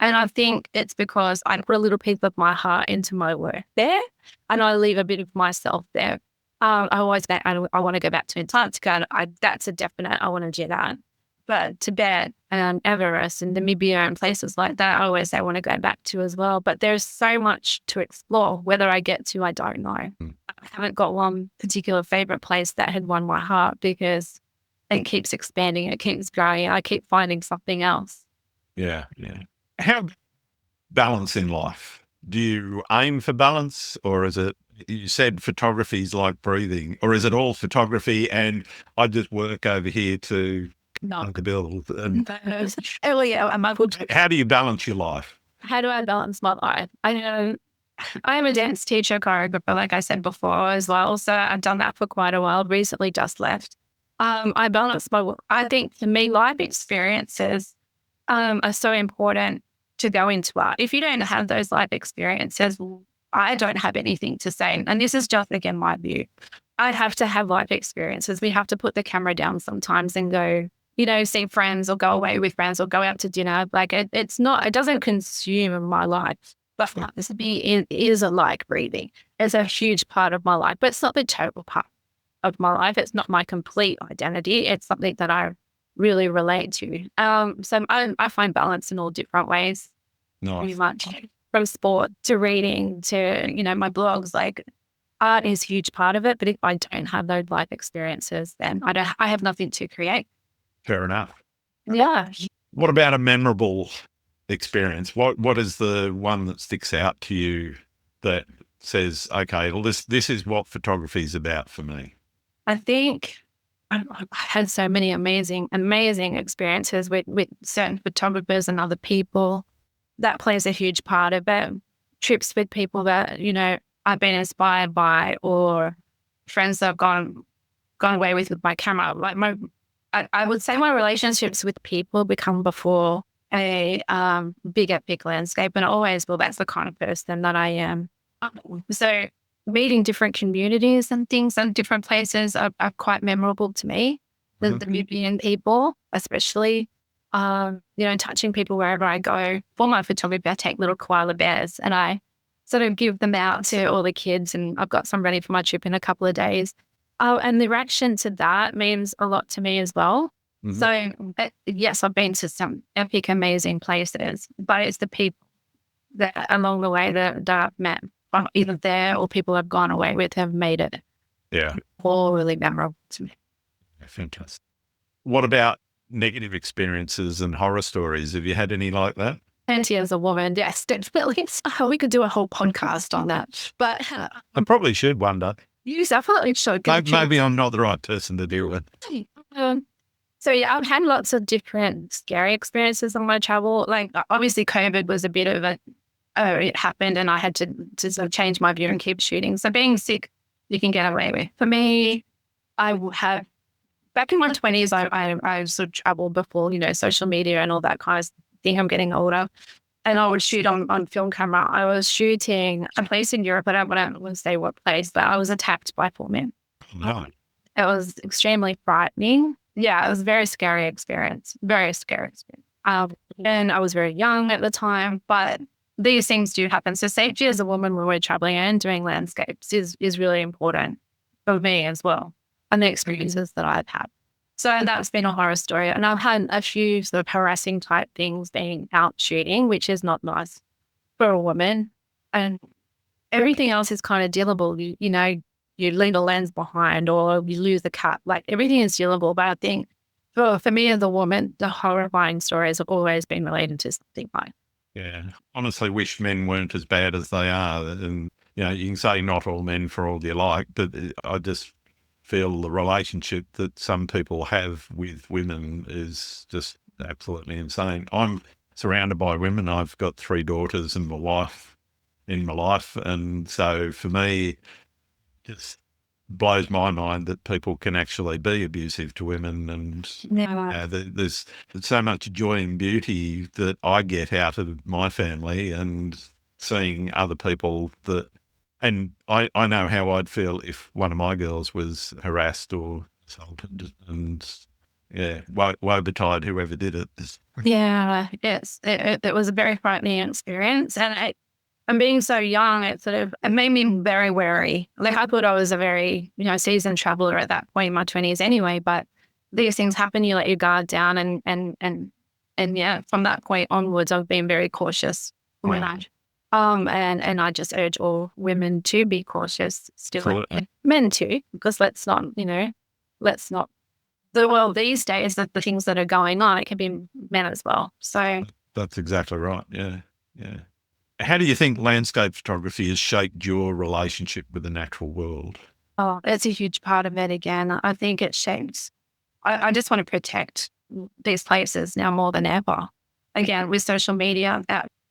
And I think it's because I put a little piece of my heart into my work there, and I leave a bit of myself there. I always go, I want to go back to Antarctica, and that's a definite, I want to do that. But Tibet and Everest and Namibia and places like that, I always say I want to go back to as well. But there's so much to explore. Whether I get to, I don't know. Mm. I haven't got one particular favorite place that had won my heart because it keeps expanding, it keeps growing. I keep finding something else. Yeah. How balance in life? Do you aim for balance, or is it, you said photography is like breathing, or is it all photography and I just work over here to No. the bill? And How how do you balance your life? do I balance my life? I am a dance teacher, choreographer, like I said before as well. So I've done that for quite a while, recently just left. I balance I think for me, life experiences are so important to go into art. If you don't have those life experiences, I don't have anything to say. And this is just, again, my view. I'd have to have life experiences. We have to put the camera down sometimes and go, see friends or go away with friends or go out to dinner. Like it doesn't consume my life. But this is a like breathing. It's a huge part of my life, but it's not the total part of my life. It's not my complete identity. It's something that I really relate to. So I find balance in all different ways. Pretty Nice. much from sport to reading to, my blogs. Like art is a huge part of it. But if I don't have those life experiences, then I have nothing to create. Fair enough. Yeah. What about a memorable experience? What is the one that sticks out to you that says, okay, well, this is what photography is about for me? I think I've had so many amazing experiences with certain photographers and other people. That plays a huge part of it. Trips with people that, I've been inspired by, or friends that I've gone away with my camera. Like I would say my relationships with people become before a big epic landscape, and always will. That's the kind of person that I am. So meeting different communities and things and different places are quite memorable to me. The Namibian people, especially, touching people wherever I go. For my photography, I take little koala bears and I sort of give them out to all the kids, and I've got some ready for my trip in a couple of days. And the reaction to that means a lot to me as well. So yes, I've been to some epic, amazing places, but it's the people that along the way that I've met, either there or people I've gone away with, have made it all really memorable to me. Fantastic. What about negative experiences and horror stories? Have you had any like that? Plenty as a woman, yes, definitely. We could do a whole podcast on that. But I probably should one day. you definitely should. Maybe I'm not the right person to deal with. So yeah, I've had lots of different scary experiences on my travel. Like obviously COVID was a bit of it happened and I had to sort of change my view and keep shooting. So being sick, you can get away with. For me, I have, back in my 20s, I sort of traveled before, social media and all that kind of thing. I'm getting older. And I would shoot on film camera. I was shooting a place in Europe. I don't want to say what place, but I was attacked by 4 men. No. It was extremely frightening. Yeah, it was a very scary experience. Very scary experience. And I was very young at the time, but these things do happen. So safety as a woman when we're traveling and doing landscapes is really important for me as well, and the experiences that I've had. So that's been a horror story. And I've had a few sort of harassing type things being out shooting, which is not nice for a woman. And everything else is kind of dealable. You leave a lens behind or you lose the cut. Like everything is dealable. But I think for me as a woman, the horrifying stories have always been related to something like. Yeah. Honestly, wish men weren't as bad as they are. And, you can say not all men for all you like, but I just feel the relationship that some people have with women is just absolutely insane. I'm surrounded by women. I've got 3 daughters and my wife in my life. And so for me, just blows my mind that people can actually be abusive to women. And there's so much joy and beauty that I get out of my family and seeing other people that, and I know how I'd feel if one of my girls was harassed or assaulted, and woe betide whoever did it. Yeah, yes, it was a very frightening experience, and being so young, it made me very wary. Like I thought I was a very seasoned traveler at that point in my 20s anyway, but these things happen, you let your guard down, and yeah, from that point onwards, I've been very cautious with that. And I just urge all women to be cautious still, Absolutely. men too, because let's not, the world these days, the things that are going on, it can be men as well. So That's exactly right. Yeah. Yeah. How do you think landscape photography has shaped your relationship with the natural world? it's a huge part of it again. I think it shapes, I just want to protect these places now more than ever. Again, with social media,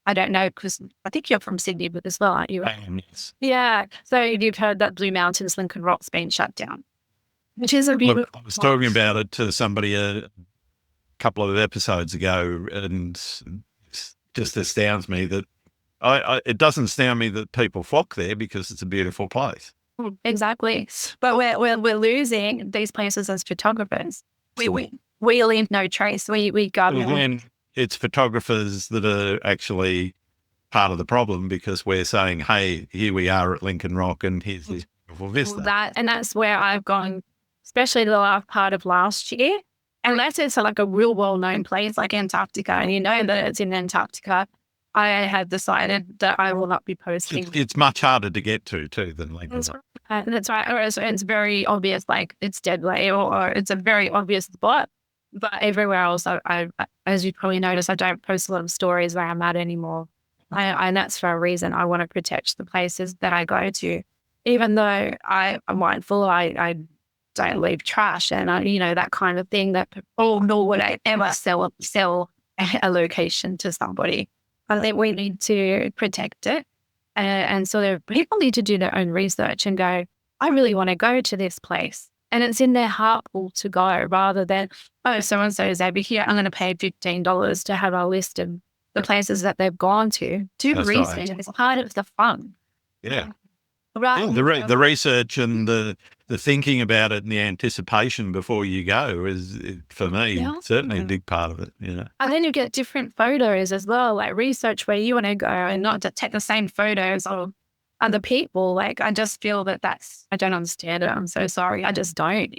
I don't know, because I think you're from Sydney but as well, aren't you? Yes. Yeah. So you've heard that Blue Mountains, Lincoln Rock's been shut down, which is a beautiful. Look, I was talking about it to somebody a couple of episodes ago, and it just astounds me that it doesn't astound me that people flock there because it's a beautiful place. Exactly. But we're losing these places as photographers. We leave no trace. We got And it's photographers that are actually part of the problem, because we're saying, hey, here we are at Lincoln Rock and here's this beautiful vista. That's where I've gone, especially the last part of last year. Unless it's like a real well-known place like Antarctica, and you know that it's in Antarctica, I have decided that I will not be posting. It's much harder to get to too than Lincoln Rock. That's right. Or it's very obvious, like it's deadly, or it's a very obvious spot. But everywhere else, I as you probably notice, I don't post a lot of stories where I'm at anymore. And that's for a reason. I want to protect the places that I go to, even though I'm mindful. I don't leave trash and that kind of thing. That nor would I ever sell a location to somebody. I think we need to protect it, and sort of people need to do their own research and go, I really want to go to this place, and it's in their heart pool to go, rather than, oh, so and so is over here, I'm going to pay $15 to have a list of the places that they've gone to. Do That's research. right. It's part of the fun. Yeah. Right. Yeah, the research and the thinking about it and the anticipation before you go is, for me, certainly a big part of it. And then you get different photos as well, like research where you want to go and not to take the same photos of other people. Like, I just feel I don't understand it. I'm so sorry. I just don't.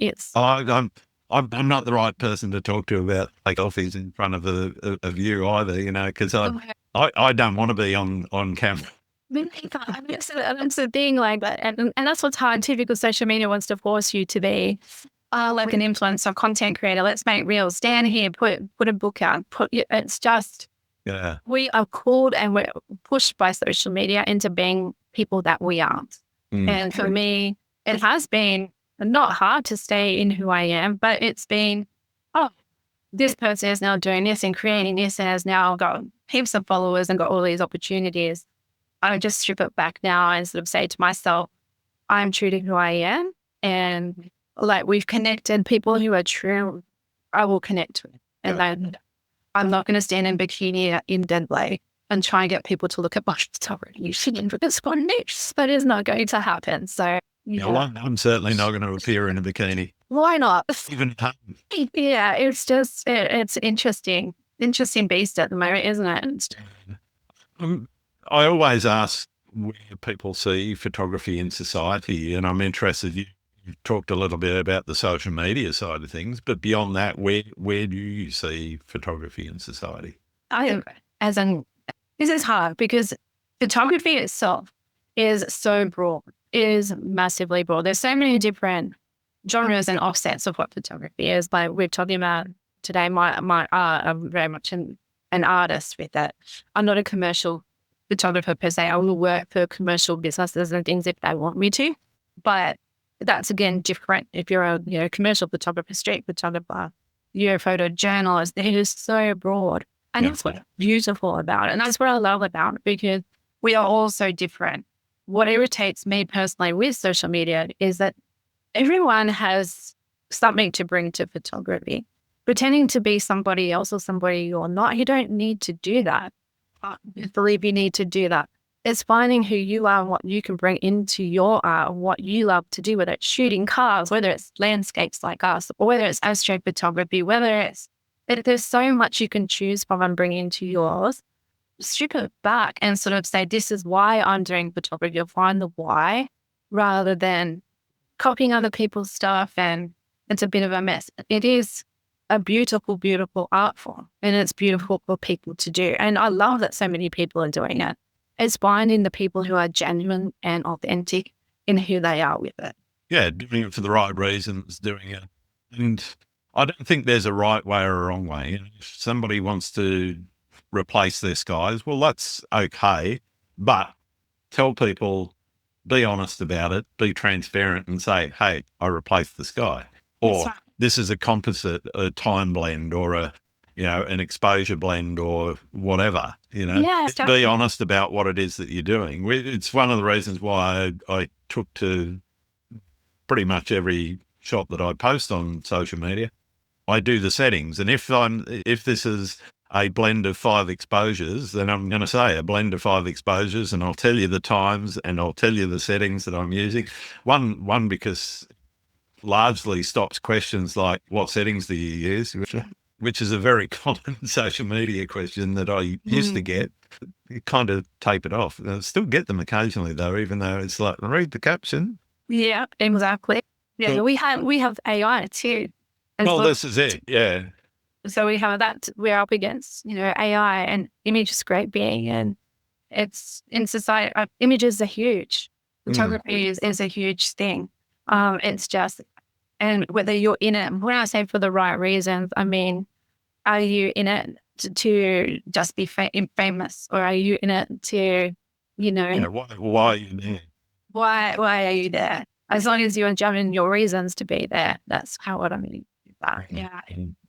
I'm not the right person to talk to about selfies in front of you either, because I don't want to be on camera. That's the thing, like that, and that's what's hard too, because social media wants to force you to be like an influencer, content creator. Let's make reels. Stand here, put a book out. It's just we are called and we're pushed by social media into being people that we aren't. And for me, it has been not hard to stay in who I am, but it's been, this person is now doing this and creating this and has now got heaps of followers and got all these opportunities. I just strip it back now and sort of say to myself, I'm true to who I am. And like, we've connected. People who are true, I will connect with. And then I'm not going to stand in bikini in Denley and try and get people to look at my photography because that is not going to happen. So I'm certainly not going to appear in a bikini. Why not? Even at home. Yeah, it's just, it's interesting beast at the moment, isn't it? I always ask where people see photography in society, and I'm interested. You've talked a little bit about the social media side of things, but beyond that, where do you see photography in society? This is hard because photography itself is so broad, is massively broad. There's so many different genres and offsets of what photography is. Like we're talking about today, my art, I'm very much an artist with that. I'm not a commercial photographer per se. I will work for commercial businesses and things if they want me to, but that's again different. If you're a commercial photographer, street photographer, you're a photojournalist, it is so broad, and that's what's beautiful about it, and that's what I love about it, because we are all so different. What irritates me personally with social media is that everyone has something to bring to photography. Pretending to be somebody else or somebody you're not, you don't need to do that. I believe you need to do that. It's finding who you are and what you can bring into your art and what you love to do, whether it's shooting cars, whether it's landscapes like us, or whether it's astrophotography, there's so much you can choose from and bring into yours. Strip it back and sort of say, this is why I'm doing photography. You'll find the why, rather than copying other people's stuff and it's a bit of a mess. It is a beautiful, beautiful art form, and it's beautiful for people to do. And I love that so many people are doing it. It's finding the people who are genuine and authentic in who they are with it. Yeah, doing it for the right reasons, doing it. And I don't think there's a right way or a wrong way. You know, if somebody wants to replace their skies, well, that's okay. But tell people, be honest about it, be transparent and say, hey, I replaced the sky. Or right. this is a composite, a time blend, or an exposure blend, or whatever, Yeah, be honest about what it is that you're doing. It's one of the reasons why I took to pretty much every shot that I post on social media. I do the settings. And if this is a blend of 5 exposures, then I'm going to say a blend of 5 exposures, and I'll tell you the times and I'll tell you the settings that I'm using. One because largely stops questions like, what settings do you use? Which is a very common social media question that I used to get. You kind of tape it off. I still get them occasionally though, even though it's like, read the caption. Yeah, exactly. Yeah, we have AI too. Well, this is it. Yeah. So we have that. We're up against, AI and image scraping, and it's in society. Images are huge. Photography is a huge thing. It's just, and whether you're in it, when I say for the right reasons, I mean, are you in it to just be famous, or are you in it to, why are you there? Why are you there? As long as you're enjoying your reasons to be there, that's how I mean. Yeah.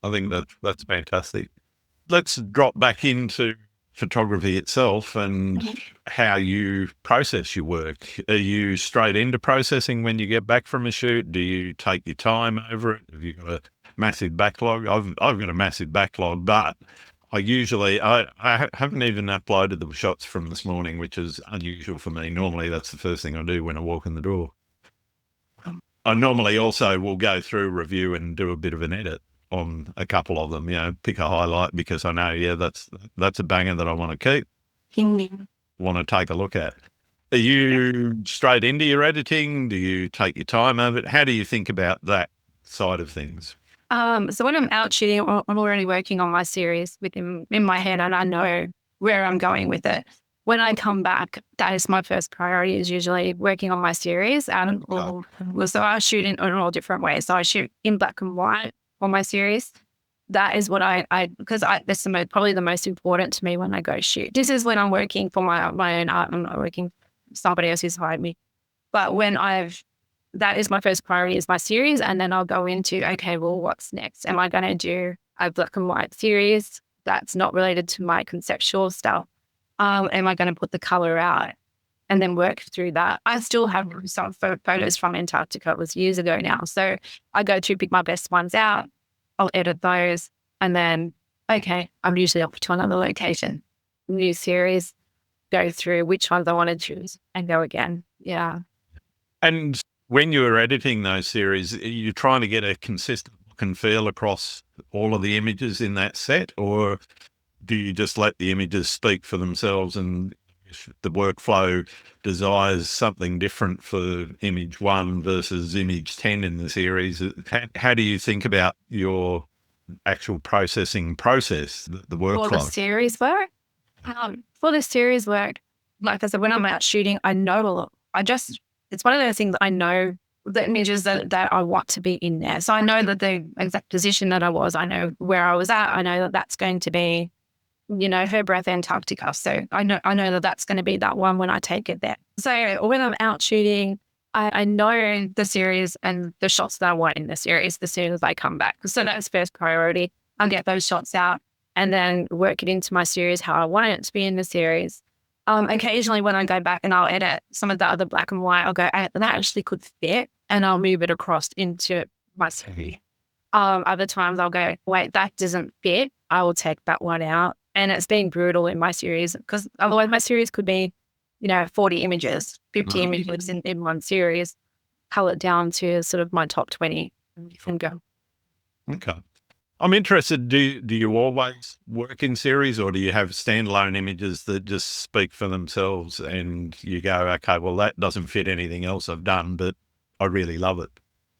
I think that's fantastic. Let's drop back into photography itself and how you process your work. Are you straight into processing when you get back from a shoot? Do you take your time over it? Have you got a massive backlog? I've got a massive backlog, but I haven't even uploaded the shots from this morning, which is unusual for me. Normally that's the first thing I do when I walk in the door. I normally also will go through, review, and do a bit of an edit on a couple of them, pick a highlight because I know, that's a banger that I want to keep, want to take a look at. Are you straight into your editing? Do you take your time over it? How do you think about that side of things? So when I'm out shooting, I'm already working on my series in my head, and I know where I'm going with it. When I come back, that is my first priority, is usually working on my series. So I shoot in all different ways. So I shoot in black and white on my series. That is what because that's probably the most important to me when I go shoot. This is when I'm working for my own art. I'm not working for somebody else who's hired me. But that is my first priority, is my series. And then I'll go into, okay, well, what's next? Am I going to do a black and white series that's not related to my conceptual stuff? Am I going to put the color out and then work through that? I still have some photos from Antarctica. It was years ago now. So I go to pick my best ones out. I'll edit those. And then, okay, I'm usually off to another location, new series, go through which ones I want to choose and go again. Yeah. And when you were editing those series, are you trying to get a consistent look and feel across all of the images in that set, or do you just let the images speak for themselves, and if the workflow desires something different for image 1 versus image 10 in the series? How do you think about your actual processing process, the workflow? For the series work? For the series work, like I said, when I'm out shooting, I know a lot. It's one of those things that I know the images that I want to be in there. So I know that the exact position that I was, I know where I was at. I know that that's going to be, her breath Antarctica. So I know that that's going to be that one when I take it there. So when I'm out shooting, I know the series and the shots that I want in the series as soon as I come back. So that's first priority. I'll get those shots out and then work it into my series how I want it to be in the series. Occasionally when I go back and I'll edit some of the other black and white, I'll go, that actually could fit, and I'll move it across into my series. Other times I'll go, wait, that doesn't fit. I will take that one out. And it's been brutal in my series, because otherwise my series could be, 40 images, 50 images in one series, cull it down to sort of my top 20 and go. Okay. I'm interested, do you always work in series, or do you have standalone images that just speak for themselves and you go, okay, well, that doesn't fit anything else I've done, but I really love it?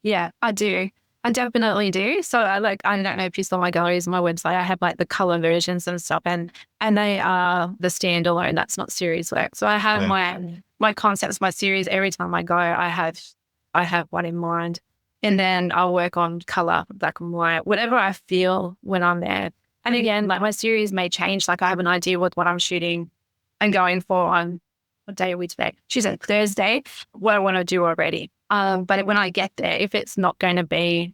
Yeah, I do. I definitely do. So I don't know if you saw my galleries on my website. I have like the color versions and stuff, and they are the standalone. That's not series work. So I have my concepts, my series. Every time I go, I have one in mind, and then I'll work on color, black and white, whatever I feel when I'm there. And again, like my series may change. Like I have an idea with what I'm shooting and going for on what day are we today? Tuesday, Thursday. What I want to do already. But when I get there, if it's not going to be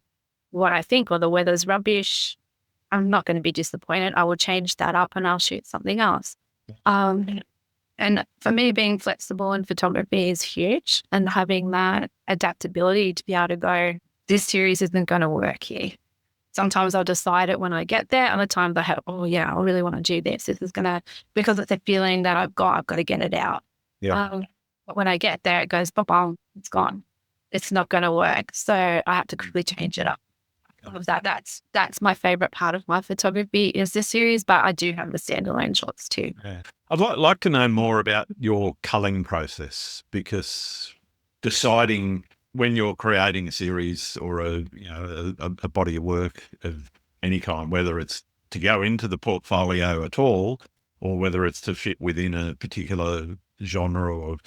what I think or the weather's rubbish, I'm not going to be disappointed. I will change that up and I'll shoot something else. And for me, being flexible in photography is huge, and having that adaptability to be able to go, this series isn't going to work here. Sometimes I'll decide it when I get there. Other times I have, oh yeah, I really want to do this. This is going to, because it's a feeling that I've got to get it out. Yeah. But when I get there, it goes, bum, it's gone. It's not going to work. So I have to quickly change it up. That's my favorite part of my photography is this series, but I do have the standalone shots too. Yeah. I'd like to know more about your culling process, because deciding when you're creating a series or a body of work of any kind, whether it's to go into the portfolio at all or whether it's to fit within a particular genre or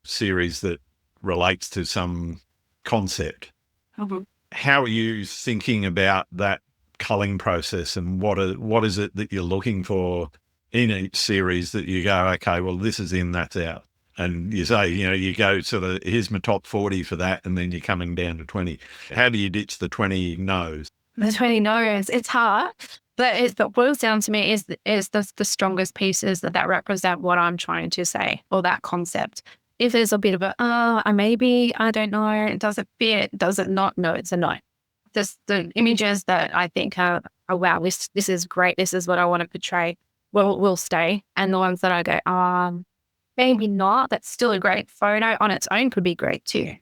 series that relates to some concept. Mm-hmm. How are you thinking about that culling process, and what is it that you're looking for in each series that you go, okay, well, this is in, that's out? And you say, you go sort of, here's my top 40 for that, and then you're coming down to 20. How do you ditch the 20 no's? The 20 no's, it's hard, but what boils down to me is the strongest pieces that represent what I'm trying to say, or that concept. If there's a bit of maybe, I don't know, does it fit, does it not? No, it's a no. The images that I think are wow, this is great, this is what I want to portray, will stay. And the ones that I go, maybe not, that's still a great photo on its own, could be great too.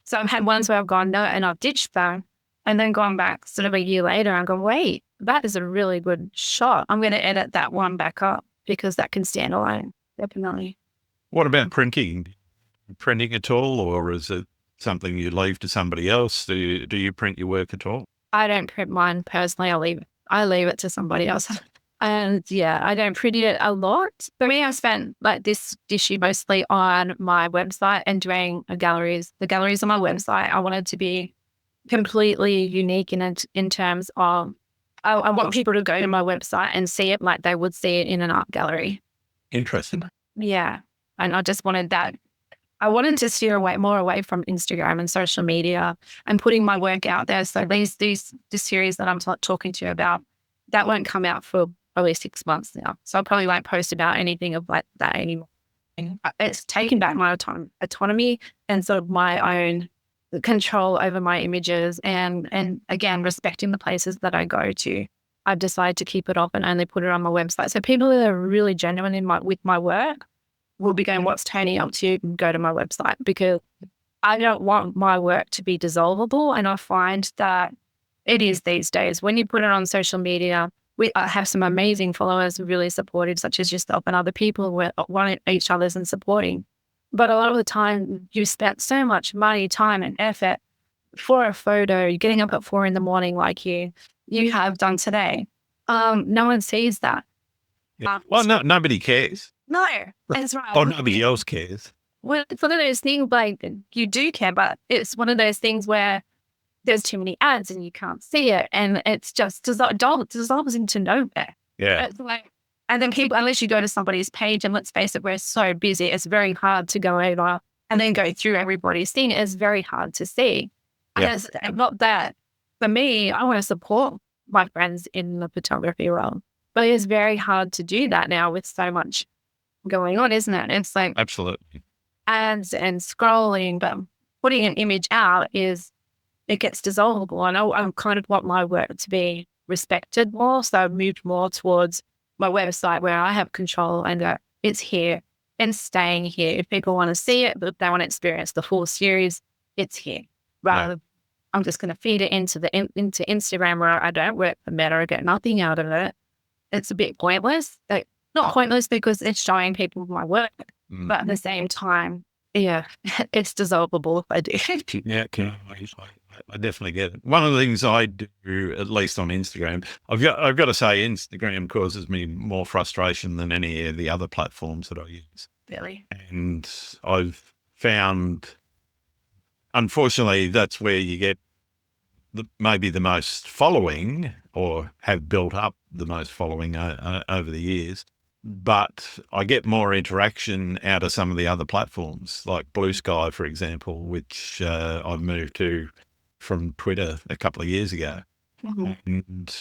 So I've had ones where I've gone no, and I've ditched them, and then gone back sort of a year later and gone, wait, that is a really good shot. I'm going to edit that one back up because that can stand alone, definitely. What about printing? Printing at all, or is it something you leave to somebody else? Do you print your work at all? I don't print mine personally. I leave it to somebody else. And yeah, I don't print it a lot. For me, I've spent like this issue mostly on my website and doing the galleries on my website. I wanted to be completely unique in terms of, I want people to go to my website and see it like they would see it in an art gallery. Interesting. Yeah. And I just wanted that. I wanted to steer more away from Instagram and social media and putting my work out there. So this series that I'm talking to you about, that won't come out for probably 6 months now. So I probably won't post about anything of like that anymore. It's taken back my autonomy and sort of my own control over my images, and again, respecting the places that I go to. I've decided to keep it off and only put it on my website. So people that are really genuine with my work will be going, what's Toni up to? Go to my website, because I don't want my work to be dissolvable. And I find that it is these days. When you put it on social media, I have some amazing followers who are really supportive, such as yourself and other people who want each other's and supporting. But a lot of the time, you spent so much money, time, and effort for a photo. You're getting up at 4 a.m. like you have done today. No one sees that. Yeah. Well, no, nobody cares. No, that's right. Or nobody else cares. Well, it's one of those things like you do care, but it's one of those things where there's too many ads and you can't see it, and it's just dissolves into nowhere. Yeah. It's like, and then people, unless you go to somebody's page, and let's face it, we're so busy, it's very hard to go over and then go through everybody's thing. It's very hard to see. Yeah. And it's not that. For me, I want to support my friends in the photography realm, but it's very hard to do that now with so much going on, isn't it? It's like absolutely ads and scrolling, but putting an image out it gets dissolvable. And I kind of want my work to be respected more. So I've moved more towards my website where I have control and go, it's here and staying here. If people want to see it, but if they want to experience the full series, it's here. Rather than I'm just going to feed it into Instagram where I don't work for Meta, I get nothing out of it. It's a bit pointless. Like, not pointless because it's showing people my work, but at the same time, yeah, it's dissolvable if I do. Yeah, okay. I definitely get it. One of the things I do, at least on Instagram, I've got to say, Instagram causes me more frustration than any of the other platforms that I use. Really? And I've found, unfortunately, that's where you get maybe the most following, or have built up the most following over the years. But I get more interaction out of some of the other platforms, like Blue Sky, for example, which I've moved to from Twitter a couple of years ago. Mhm. And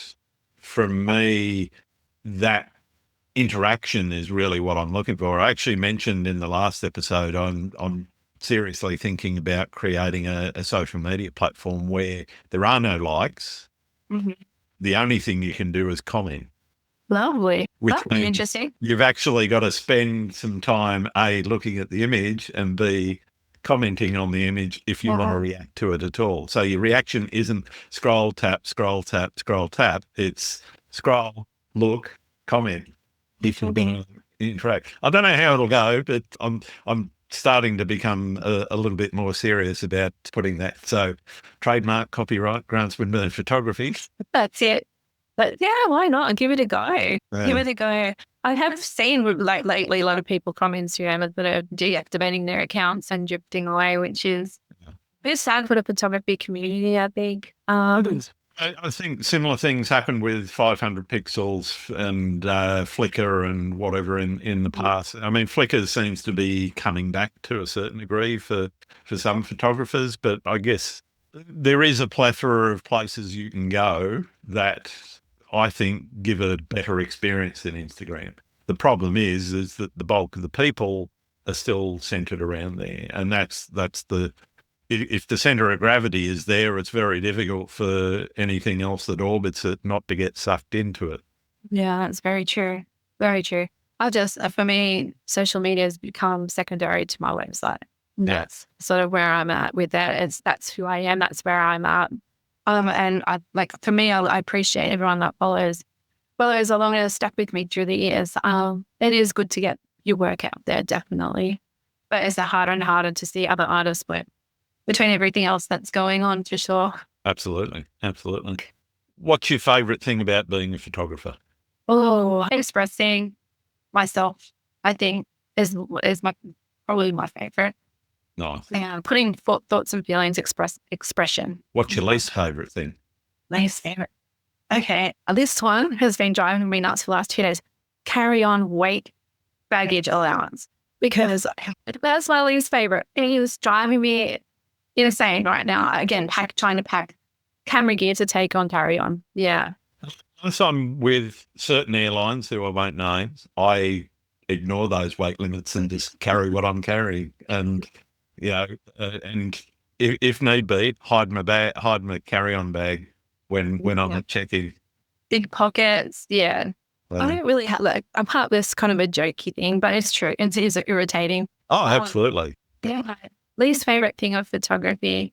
for me, that interaction is really what I'm looking for. I actually mentioned in the last episode, I'm seriously thinking about creating a social media platform where there are no likes. Mhm. The only thing you can do is comment, Lovely. which That'd be means interesting. you've actually got to spend some time, A, looking at the image, and B, commenting on the image if you want to react to it at all. So your reaction isn't scroll, tap, scroll, tap, scroll, tap. It's scroll, look, comment if you're going to interact. I don't know how it'll go, but I'm starting to become a little bit more serious about putting that. So trademark, copyright, Grant Swinburne Photography. That's it. But yeah, why not? Give it a go. Give it a go. I have seen like lately a lot of people from Instagram that are deactivating their accounts and drifting away, which is a bit sad for the photography community, I think. I think similar things happened with 500 pixels and Flickr and whatever in the past. I mean, Flickr seems to be coming back to a certain degree for some photographers, but I guess there is a plethora of places you can go that I think give a better experience than Instagram. The problem is that the bulk of the people are still centered around there, and that's the if the center of gravity is there, it's very difficult for anything else that orbits it not to get sucked into it. Yeah, that's very true. Very true. For me, social media has become secondary to my website. That's sort of where I'm at with that. That's who I am. That's where I'm at. And for me, I appreciate everyone that follows along and has stuck with me through the years. It is good to get your work out there, definitely. But it's harder and harder to see other artists work between everything else that's going on, for sure. Absolutely. Absolutely. What's your favorite thing about being a photographer? Oh, expressing myself, I think, is probably my favorite. Nice. Yeah, putting thoughts and feelings, expression. What's your least favorite thing? Least favorite. Okay, this one has been driving me nuts for the last 2 days. Carry on weight baggage allowance, because that's my least favorite. It is driving me insane right now. Again, trying to pack camera gear to take on carry on. Yeah. Unless I'm with certain airlines who I won't name, I ignore those weight limits and just carry what I'm carrying. And, and if need be, hide my carry-on bag when I'm checking. Big pockets. Yeah. I don't really have I'm part this kind of a jokey thing, but it's true. It is irritating. Oh, absolutely. Yeah. Least favorite thing of photography.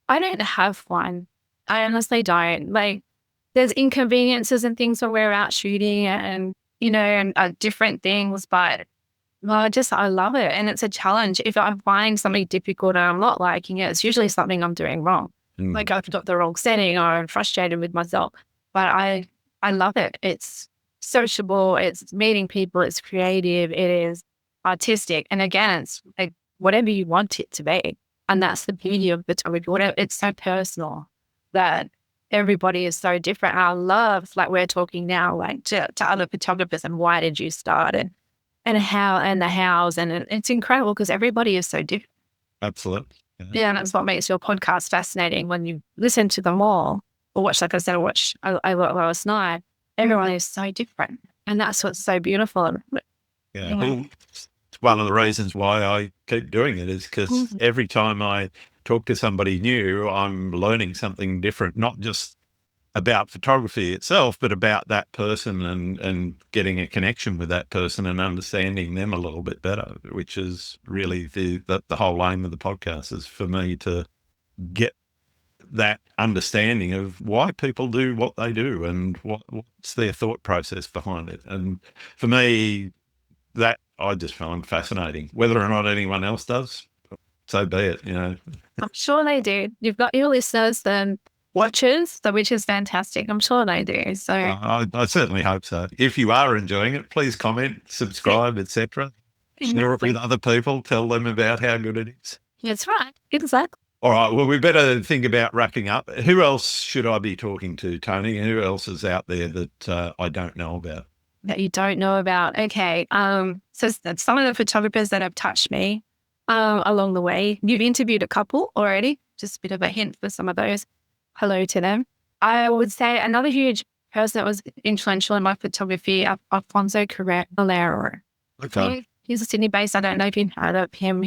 I don't have one. I honestly don't. There's inconveniences and things when we're out shooting and different things, but I love it. And it's a challenge. If I'm finding something difficult and I'm not liking it, it's usually something I'm doing wrong. Like I've got the wrong setting or I'm frustrated with myself. But I love it. It's sociable. It's meeting people. It's creative. It is artistic. And again, it's like whatever you want it to be. And that's the beauty of photography. It's so personal that everybody is so different. I love, we're talking now, to other photographers and why did you start and how and the hows. And it's incredible because everybody is so different. Absolutely. Yeah, and that's what makes your podcast fascinating when you listen to them all or watch, like I said, I last night. Everyone is so different. And that's what's so beautiful. Yeah. Well, it's one of the reasons why I keep doing it is because every time I talk to somebody new, I'm learning something different, not just about photography itself, but about that person and getting a connection with that person and understanding them a little bit better, which is really the whole aim of the podcast, is for me to get that understanding of why people do what they do and what's their thought process behind it. And for me, that I just find fascinating. Whether or not anyone else does, so be it, you know. I'm sure they do. You've got your listeners and watchers, so which is fantastic. I'm sure they do. So I certainly hope so. If you are enjoying it, please comment, subscribe, etc. Share it with other people. Tell them about how good it is. that's right. Exactly. All right. Well, we better think about wrapping up. Who else should I be talking to, Tony? Who else is out there that I don't know about? That you don't know about. Okay. So some of the photographers that have touched me along the way, you've interviewed a couple already. Just a bit of a hint for some of those. Hello to them. I would say another huge person that was influential in my photography, Alfonso Valero. Okay. He's a Sydney-based. I don't know if you've heard of him.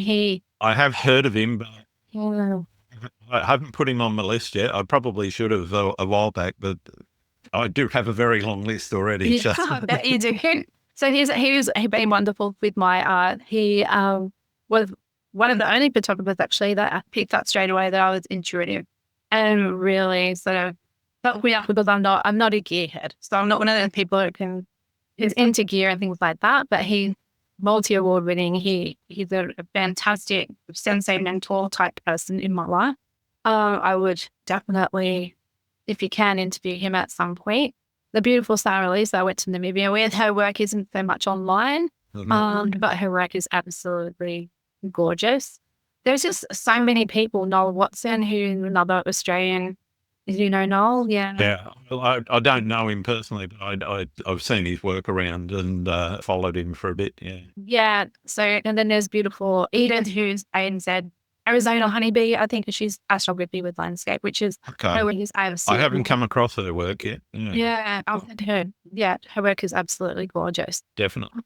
I have heard of him, but Yeah. I haven't put him on my list yet. I probably should have a while back, but I do have a very long list already. Yeah, I bet you do. So he's been wonderful with my art. He was one of the only photographers actually that I picked up straight away that I was intuitive and really sort of helped me up because I'm not a gearhead. So I'm not one of those people who's into gear and things like that. But he's multi-award winning. He's a fantastic sensei mentor type person in my life. I would definitely, if you can, interview him at some point. The beautiful Sarah Lisa I went to Namibia with, her work isn't so much online, but her work is absolutely gorgeous. There's just so many people. Noel Watson, who's another Australian. You know Noel? Yeah. Yeah. Well, I don't know him personally, but I've seen his work around and followed him for a bit. Yeah. Yeah. So, and then there's beautiful Edith, who's ANZ Arizona Honeybee. I think she's astrography with landscape, which is her work is I haven't come across her work yet. Yeah, I've had her. Yeah, her work is absolutely gorgeous. Definitely.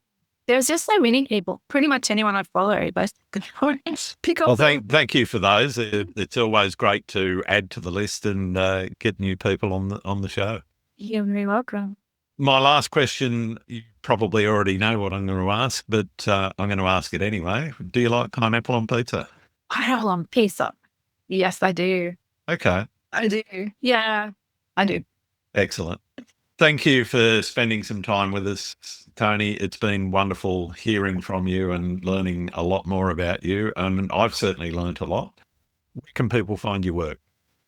There's just so many people. Pretty much anyone I follow, but pick up. Well, thank you for those. It's always great to add to the list and get new people on the show. You're very welcome. My last question, you probably already know what I'm going to ask, but I'm going to ask it anyway. Do you like pineapple on pizza? Pineapple on pizza. Yes, I do. Okay. I do. Yeah, I do. Excellent. Thank you for spending some time with us, Toni. It's been wonderful hearing from you and learning a lot more about you. And I've certainly learned a lot. Where can people find your work?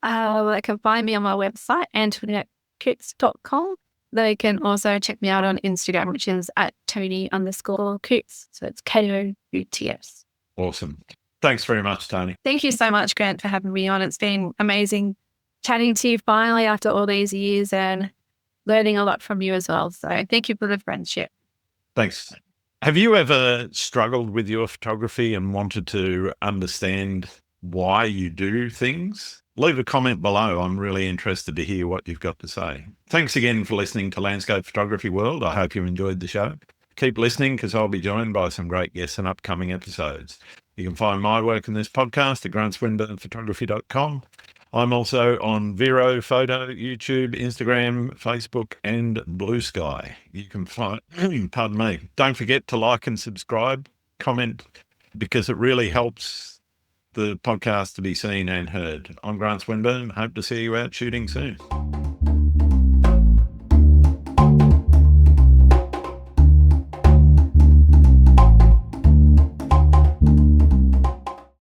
They can find me on my website, AntoinetteKouts.com. They can also check me out on Instagram, which is at Toni_Kouts. So it's Kouts. Awesome. Thanks very much, Toni. Thank you so much, Grant, for having me on. It's been amazing chatting to you finally after all these years and learning a lot from you as well. So thank you for the friendship. Thanks. Have you ever struggled with your photography and wanted to understand why you do things? Leave a comment below. I'm really interested to hear what you've got to say. Thanks again for listening to Landscape Photography World. I hope you enjoyed the show. Keep listening because I'll be joined by some great guests in upcoming episodes. You can find my work in this podcast at grantswinburnphotography.com. I'm also on Vero Photo, YouTube, Instagram, Facebook, and Blue Sky. You can find, pardon me, don't forget to like and subscribe, comment, because it really helps the podcast to be seen and heard. I'm Grant Swinburne. Hope to see you out shooting soon.